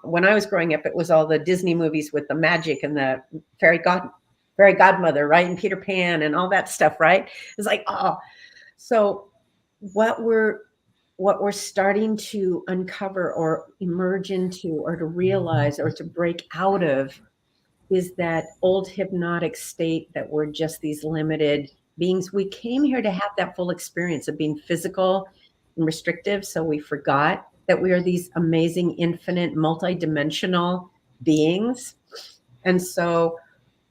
When I was growing up, it was all the Disney movies with the magic and the fairy godmother, right? And Peter Pan and all that stuff, right? It's like, oh, so what we're starting to uncover or emerge into or to realize or to break out of is that old hypnotic state that we're just these limited beings. We came here to have that full experience of being physical and restrictive. So we forgot that we are these amazing, infinite, multidimensional beings. And so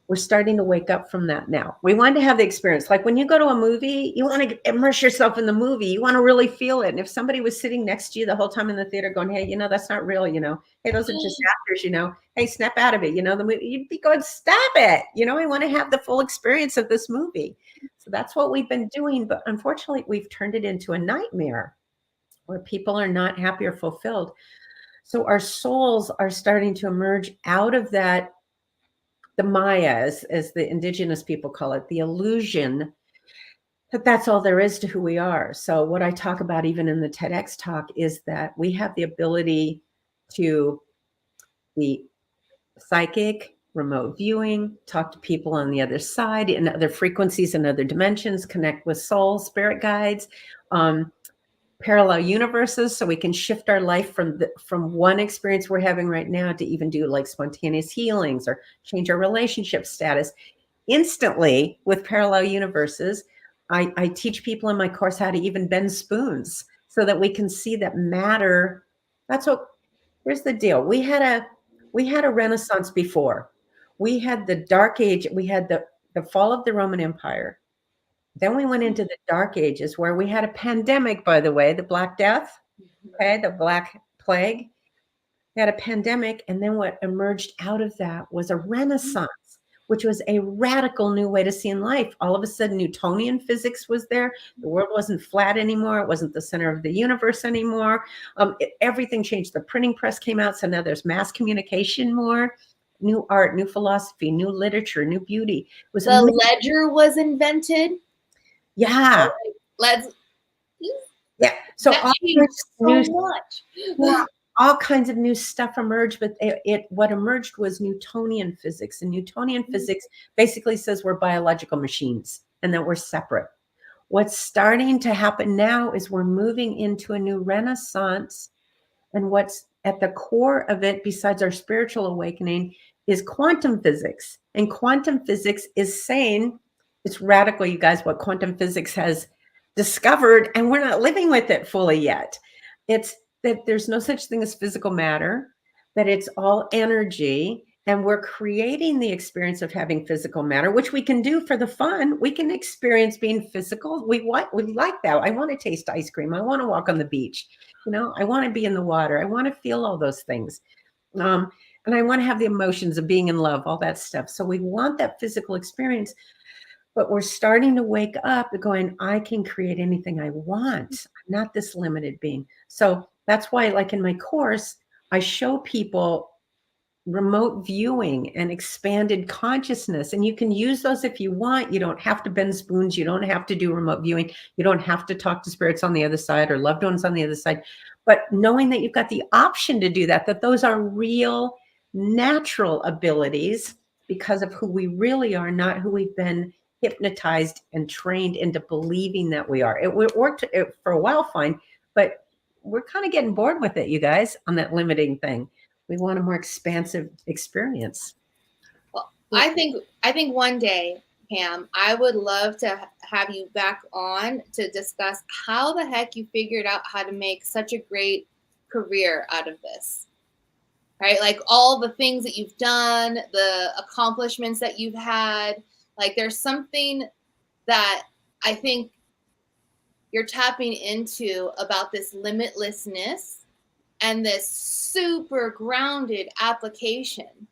we're starting to wake up from that now. We want to have the experience. Like when you go to a movie, you want to immerse yourself in the movie. You want to really feel it. And if somebody was sitting next to you the whole time in the theater going, hey, you know, that's not real, you know, hey, those are just actors, you know, hey, snap out of it. You know, the movie, you'd be going, stop it. You know, we want to have the full experience of this movie. So that's what we've been doing. But unfortunately, we've turned it into a nightmare where people are not happy or fulfilled. So our souls are starting to emerge out of that, the Maya, as the indigenous people call it, the illusion that that's all there is to who we are. So what I talk about even in the TEDx talk is that we have the ability to be psychic, remote viewing, talk to people on the other side in other frequencies and other dimensions, connect with soul, spirit guides, parallel universes, so we can shift our life from one experience we're having right now to even do like spontaneous healings or change our relationship status instantly with parallel universes. I teach people in my course how to even bend spoons so that we can see that matter. That's what, here's the deal. We had a renaissance before. We had the dark age. We had the fall of the Roman Empire. Then we went into the dark ages where we had a pandemic, by the way, the Black Death, okay, the Black Plague. We had a pandemic. And then what emerged out of that was a renaissance. which was a radical new way to see in life. All of a sudden, Newtonian physics was there. The world wasn't flat anymore. It wasn't the center of the universe anymore. Everything changed. The printing press came out, so now there's mass communication more. New art, new philosophy, new literature, new beauty. It was The amazing. ledger was invented. Yeah. Let's Yeah. So that all changed kinds so of much. yeah, all kinds of new stuff emerged, but what emerged was Newtonian physics. And Newtonian physics basically says we're biological machines and that we're separate. What's starting to happen now is we're moving into a new renaissance. And what's at the core of it, besides our spiritual awakening, is quantum physics. And quantum physics is saying, it's radical, you guys, what quantum physics has discovered, and we're not living with it fully yet. It's that there's no such thing as physical matter, that it's all energy, and we're creating the experience of having physical matter, which we can do for the fun. We can experience being physical. We like that. I want to taste ice cream. I want to walk on the beach. I want to be in the water. I want to feel all those things. And I want to have the emotions of being in love, all that stuff. So we want that physical experience, but we're starting to wake up going, I can create anything I want. I'm not this limited being. So that's why, like in my course, I show people remote viewing and expanded consciousness. And you can use those if you want. You don't have to bend spoons. You don't have to do remote viewing. You don't have to talk to spirits on the other side or loved ones on the other side. But knowing that you've got the option to do that those are real natural abilities because of who we really are, not who we've been hypnotized and trained into believing that we are. It worked for a while, fine, but we're kind of getting bored with it, you guys, on that limiting thing. We want a more expansive experience. Well, I think one day, Pam, I would love to have you back on to discuss how the heck you figured out how to make such a great career out of this. Right? Like all the things that you've done, the accomplishments that you've had, like there's something that I think you're tapping into about this limitlessness and this super grounded application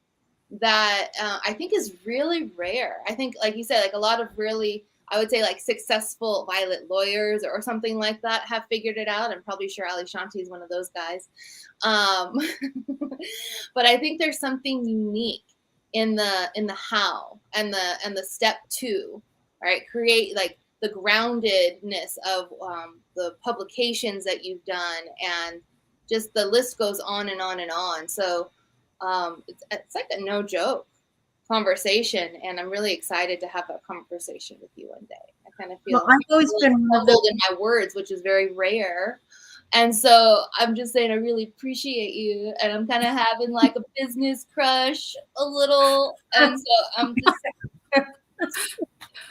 that I think is really rare. I think, like you said, like a lot of really, I would say like successful violet lawyers or something like that have figured it out. I'm probably sure Ali Shanti is one of those guys. But I think there's something unique in the how and the step 2, right? Create like the groundedness of the publications that you've done, and just the list goes on and on and on. So it's like a no joke conversation, and I'm really excited to have a conversation with you one day. I kind of feel I've always really been humbled in my words, which is very rare. And so I'm just saying I really appreciate you, and I'm kind of having like a business crush a little, and so I'm just.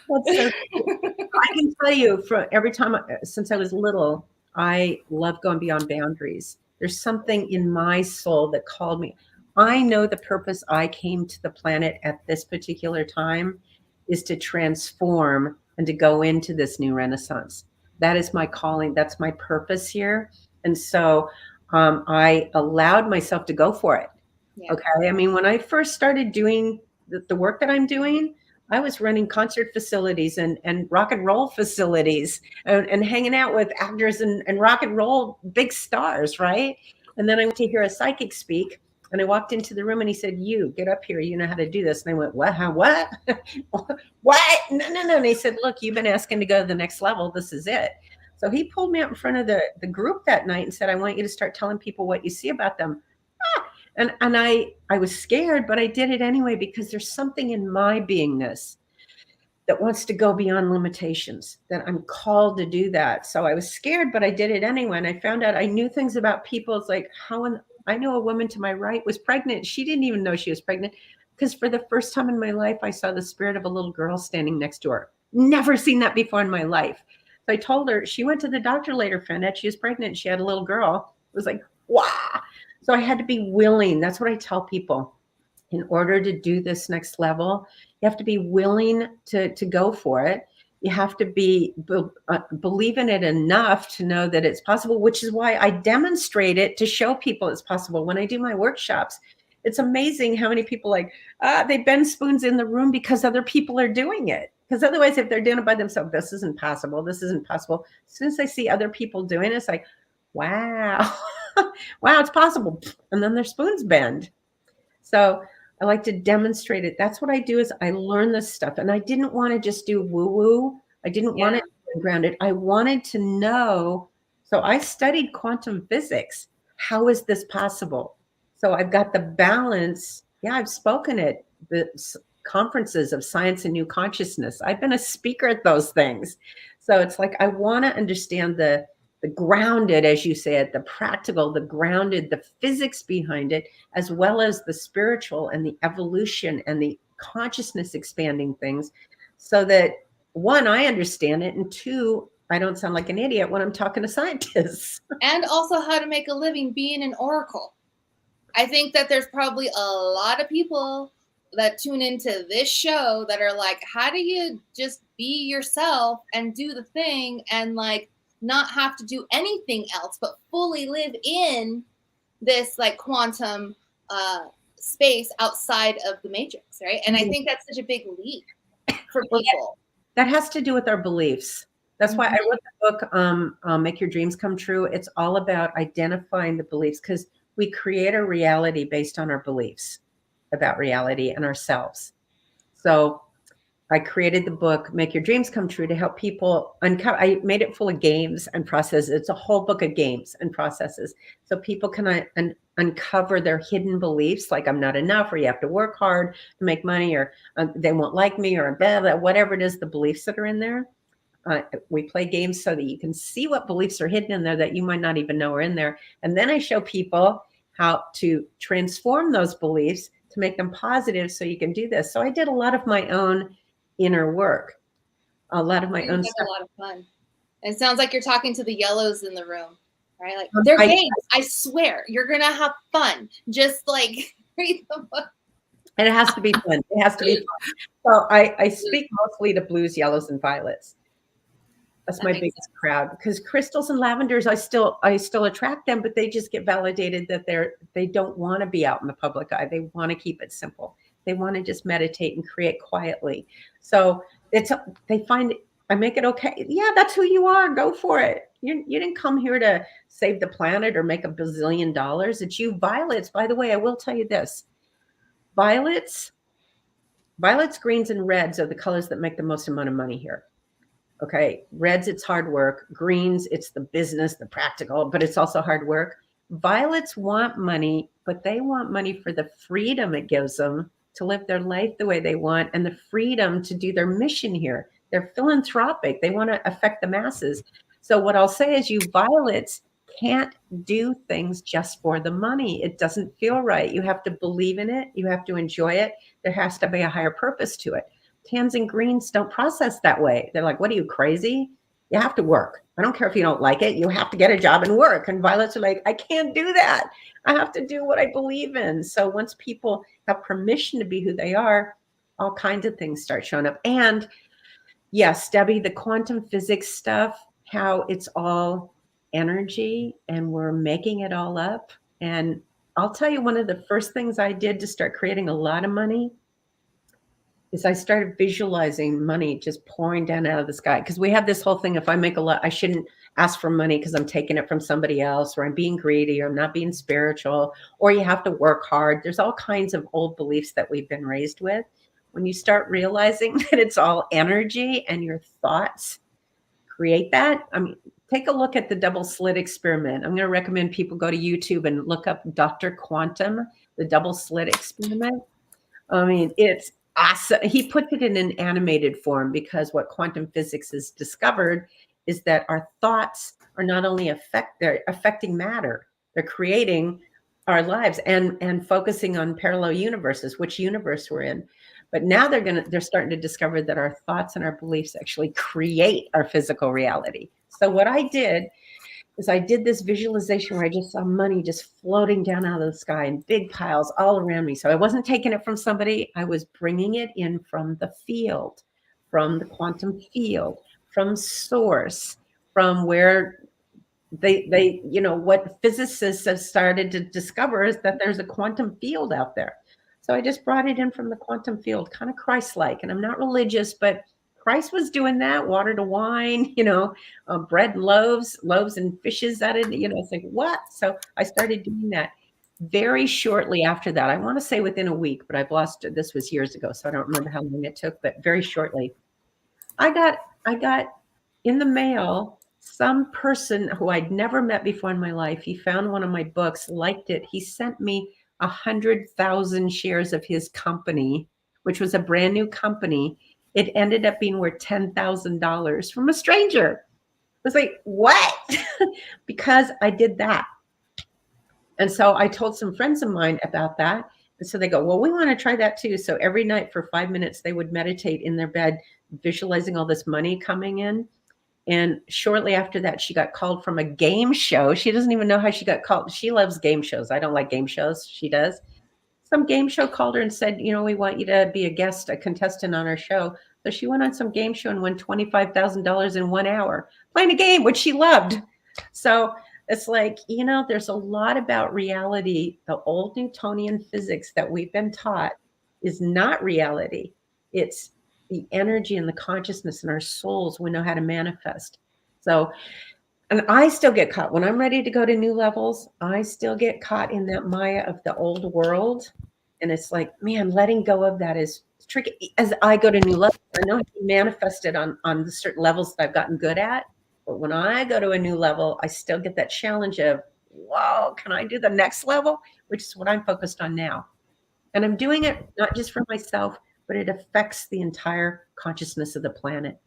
I can tell you, from every time since I was little, I love going beyond boundaries. There's something in my soul that called me. I know the purpose I came to the planet at this particular time is to transform and to go into this new renaissance. That is my calling. That's my purpose here. And so I allowed myself to go for it. Yeah. Okay. I mean, when I first started doing the work that I'm doing, I was running concert facilities and rock and roll facilities and hanging out with actors and rock and roll big stars, right? And then I went to hear a psychic speak, and I walked into the room and he said, "You get up here. You know how to do this." And I went, "What? How? What? What? No." And he said, "Look, you've been asking to go to the next level. This is it." So he pulled me out in front of the group that night and said, "I want you to start telling people what you see about them." And I was scared, but I did it anyway, because there's something in my beingness that wants to go beyond limitations, that I'm called to do that. So I was scared, but I did it anyway. And I found out I knew things about people. It's like I knew a woman to my right was pregnant. She didn't even know she was pregnant, because for the first time in my life, I saw the spirit of a little girl standing next to her. Never seen that before in my life. So I told her, she went to the doctor later, found out she was pregnant. She had a little girl. It was like, wow. So I had to be willing. That's what I tell people. In order to do this next level, you have to be willing to go for it. You have to believe in it enough to know that it's possible, which is why I demonstrate it to show people it's possible. When I do my workshops, It's amazing how many people they bend spoons in the room because other people are doing it. Because otherwise, if they're doing it by themselves, this isn't possible. This isn't possible. As soon as they see other people doing it, it's like, wow, wow, it's possible. And then their spoons bend. So I like to demonstrate it. That's what I do is I learn this stuff. And I didn't want to just do woo-woo. I didn't want it grounded. I wanted to know. So I studied quantum physics. How is this possible? So I've got the balance. Yeah, I've spoken at the conferences of science and new consciousness. I've been a speaker at those things. So it's like I want to understand the grounded, as you said, the practical, the grounded, the physics behind it, as well as the spiritual and the evolution and the consciousness expanding things, so that one, I understand it, and two, I don't sound like an idiot when I'm talking to scientists. And also how to make a living being an oracle. I think that there's probably a lot of people that tune into this show that are like, how do you just be yourself and do the thing and like not have to do anything else but fully live in this like quantum space outside of the matrix, right? And I think that's such a big leap for people. That has to do with our beliefs. That's why I wrote the book, Make Your Dreams Come True. It's all about identifying the beliefs, because we create a reality based on our beliefs about reality and ourselves. So I created the book, Make Your Dreams Come True, to help people uncover. I made it full of games and processes. It's a whole book of games and processes. So people can uncover their hidden beliefs, like I'm not enough, or you have to work hard to make money, or they won't like me, or blah, blah, whatever it is, the beliefs that are in there. We play games so that you can see what beliefs are hidden in there that you might not even know are in there. And then I show people how to transform those beliefs to make them positive so you can do this. So I did a lot of my own inner work, a lot of my own stuff. A lot of fun. It sounds like you're talking to the yellows in the room, right? Like they're games. I swear you're gonna have fun. Just like read the book. And it has to be fun. It has to be fun. So I speak mostly to blues, yellows, and violets. That's my biggest crowd, because crystals and lavenders, I still attract them, but they just get validated that they don't want to be out in the public eye. They want to keep it simple. They want to just meditate and create quietly. So they find I make it okay. Yeah, that's who you are. Go for it. You didn't come here to save the planet or make $1 billion. It's you. Violets, by the way, I will tell you this. Violets, greens, and reds are the colors that make the most amount of money here. Okay, reds, it's hard work. Greens, it's the business, the practical, but it's also hard work. Violets want money, but they want money for the freedom it gives them to live their life the way they want, and the freedom to do their mission here. They're philanthropic. They want to affect the masses. So what I'll say is, you violets can't do things just for the money. It doesn't feel right. You have to believe in it. You have to enjoy it. There has to be a higher purpose to it. Tans and greens don't process that way. They're like, what are you, crazy? You have to work. I don't care if you don't like it. You have to get a job and work. And violets are like, I can't do that. I have to do what I believe in. So once people have permission to be who they are, all kinds of things start showing up. And yes, Debbie, the quantum physics stuff, how it's all energy and we're making it all up. And I'll tell you, one of the first things I did to start creating a lot of money is I started visualizing money just pouring down out of the sky. Because we have this whole thing, if I make a lot, I shouldn't ask for money because I'm taking it from somebody else, or I'm being greedy, or I'm not being spiritual, or you have to work hard. There's all kinds of old beliefs that we've been raised with. When you start realizing that it's all energy and your thoughts create that, I mean, take a look at the double slit experiment. I'm going to recommend people go to YouTube and look up Dr. Quantum, the double slit experiment. I mean, it's awesome. He put it in an animated form, because what quantum physics has discovered is that our thoughts are not only they're affecting matter, they're creating our lives and focusing on parallel universes, which universe we're in. But now they're starting to discover that our thoughts and our beliefs actually create our physical reality. So what I did is I did this visualization where I just saw money just floating down out of the sky in big piles all around me. So I wasn't taking it from somebody. I was bringing it in from the field, from the quantum field, from source, from where they, what physicists have started to discover is that there's a quantum field out there. So I just brought it in from the quantum field, kind of Christ-like. And I'm not religious, but Christ was doing that, water to wine, bread and loaves and fishes out of, it's like, what? So I started doing that very shortly after that. I want to say within a week, but I've lost it. This was years ago, so I don't remember how long it took, but very shortly. I got in the mail some person who I'd never met before in my life. He found one of my books, liked it. He sent me 100,000 shares of his company, which was a brand new company. It ended up being worth $10,000 from a stranger. I was like, what? Because I did that. And so I told some friends of mine about that. And so they go, well, we want to try that too. So every night for 5 minutes, they would meditate in their bed, visualizing all this money coming in. And shortly after that, she got called from a game show. She doesn't even know how she got called. She loves game shows. I don't like game shows. She does. Some game show called her and said, we want you to be a guest, a contestant on our show. So she went on some game show and won $25,000 in 1 hour playing a game, which she loved. So it's like, there's a lot about reality. The old Newtonian physics that we've been taught is not reality. It's the energy and the consciousness in our souls we know how to manifest. So, and I still get caught when I'm ready to go to new levels. I still get caught in that Maya of the old world. And it's like, man, letting go of that is tricky. As I go to new levels, I know how to manifest it on the certain levels that I've gotten good at. But when I go to a new level, I still get that challenge of, whoa, can I do the next level? Which is what I'm focused on now. And I'm doing it not just for myself, but it affects the entire consciousness of the planet.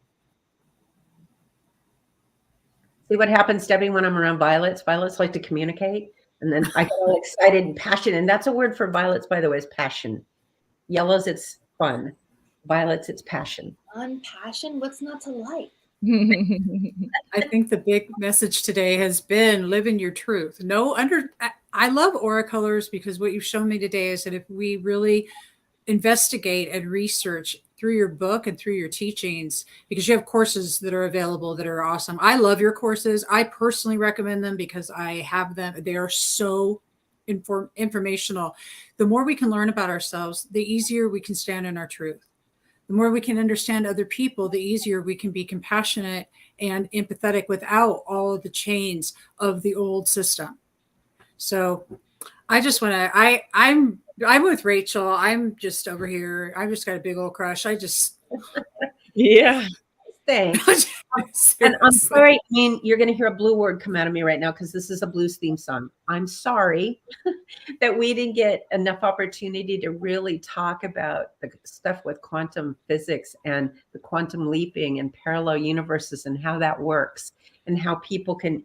See what happens, Debbie, when I'm around violets? Violets like to communicate. And then I get all excited and passionate. And that's a word for violets, by the way, is passion. Yellows, it's fun. Violets, it's passion. Passion? What's not to like? I think the big message today has been live in your truth. I love aura colors because what you've shown me today is that if we really investigate and research through your book and through your teachings, because you have courses that are available that are awesome. I love your courses. I personally recommend them because I have them. They are so informational. The more we can learn about ourselves, the easier we can stand in our truth. The more we can understand other people, the easier we can be compassionate and empathetic without all of the chains of the old system. So I just want to, I'm with Rachel. I'm just over here. I've just got a big old crush. Yeah. Thanks. And I'm sorry, you're going to hear a blue word come out of me right now because this is a blues theme song. I'm sorry that we didn't get enough opportunity to really talk about the stuff with quantum physics and the quantum leaping and parallel universes and how that works and how people can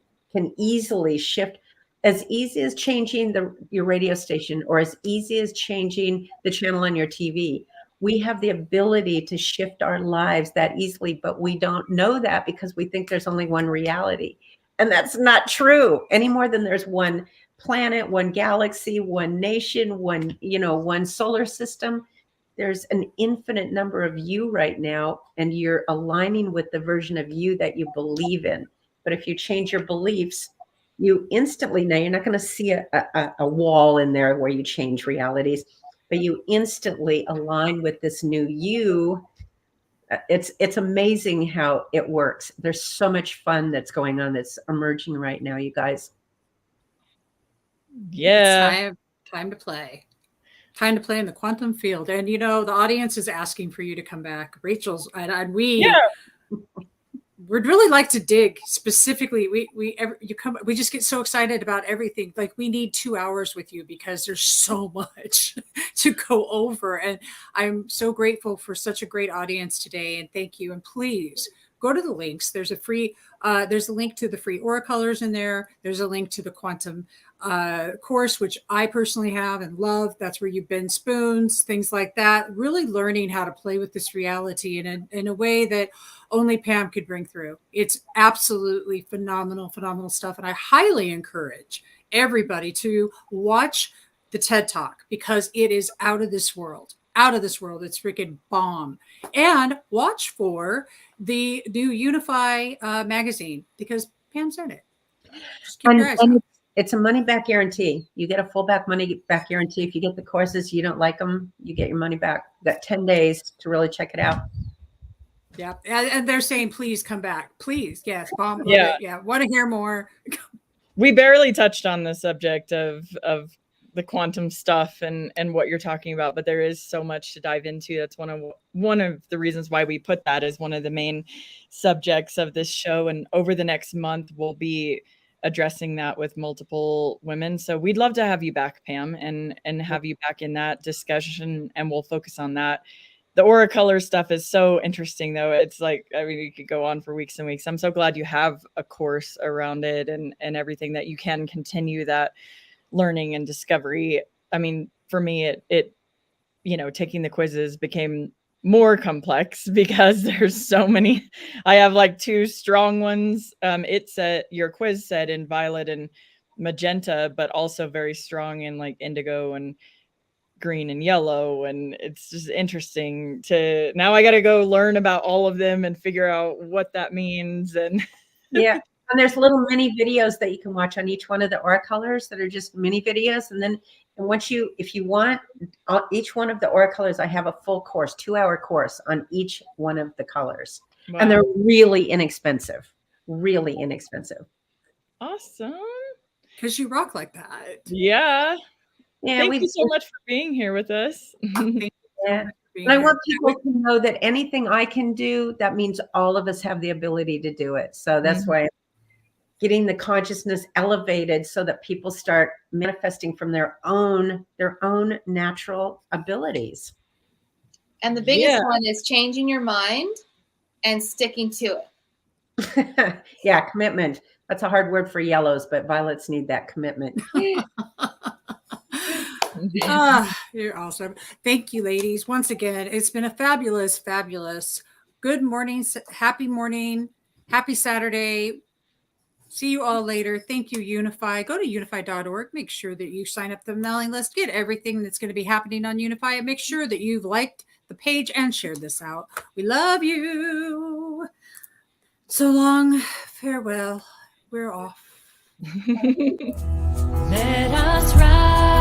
easily shift, as easy as changing your radio station or as easy as changing the channel on your TV. We have the ability to shift our lives that easily, but we don't know that because we think there's only one reality. And that's not true any more than there's one planet, one galaxy, one nation, one solar system. There's an infinite number of you right now, and you're aligning with the version of you that you believe in. But if you change your beliefs, you instantly, now you're not going to see a wall in there where you change realities, but you instantly align with this new you. It's amazing how it works. There's so much fun that's going on that's emerging right now, you guys. Yeah. It's time to play. Time to play in the quantum field. And the audience is asking for you to come back. Rachel's and we would really like to dig specifically. We just get so excited about everything. Like we need 2 hours with you because there's so much to go over. And I'm so grateful for such a great audience today. And thank you. And please go to the links. There's a link to the free aura colors in there. There's a link to the quantum course, which I personally have and love. That's where you bend spoons, things like that. Really learning how to play with this reality in a way that only Pam could bring through. It's absolutely phenomenal stuff. And I highly encourage everybody to watch the TED Talk because it is out of this world. It's freaking bomb. And watch for the new UNIFY magazine because Pam's in it. Just keep And, your eyes and out. it's a money back guarantee. You get a full money back guarantee. If you get the courses, you don't like them, you get your money back. You got 10 days to really check it out. Yeah. And they're saying, please come back. Please. Yes. Bomb. Love Yeah. it. Yeah. Want to hear more. We barely touched on the subject of the quantum stuff and what you're talking about, but there is so much to dive into. That's one of the reasons why we put that as one of the main subjects of this show. And over the next month, we'll be addressing that with multiple women. So we'd love to have you back, Pam, and have you back in that discussion, and we'll focus on that. The aura color stuff is so interesting, though. It's like, I mean, you could go on for weeks and weeks. I'm so glad you have a course around it and everything, that you can continue that learning and discovery. I mean, for me, it taking the quizzes became more complex because there's so many. I have like 2 strong ones. It said, your quiz said in violet and magenta, but also very strong in like indigo and green and yellow. And it's just interesting to, now I got to go learn about all of them and figure out what that means. And Yeah. And there's little mini videos that you can watch on each one of the aura colors that are just mini videos. And once if you want each one of the aura colors, I have a full course, 2-hour course on each one of the colors. wow. And they're really inexpensive, really inexpensive. Awesome. Because you rock like that. Yeah. Yeah. Thank you so much for being here with us. Yeah. And I want people to know that anything I can do, that means all of us have the ability to do it. So that's why I'm getting the consciousness elevated so that people start manifesting from their own natural abilities. And the biggest one is changing your mind and sticking to it. Yeah, commitment. That's a hard word for yellows, but violets need that commitment. You're awesome. Thank you, ladies. Once again, it's been a fabulous good morning. Happy Saturday. See you all later. Thank you, UNIFY. Go to unify.org. Make sure that you sign up to the mailing list. Get everything that's going to be happening on UNIFY, and make sure that you've liked the page and shared this out. We love you. So long. Farewell. We're off. Let us rise.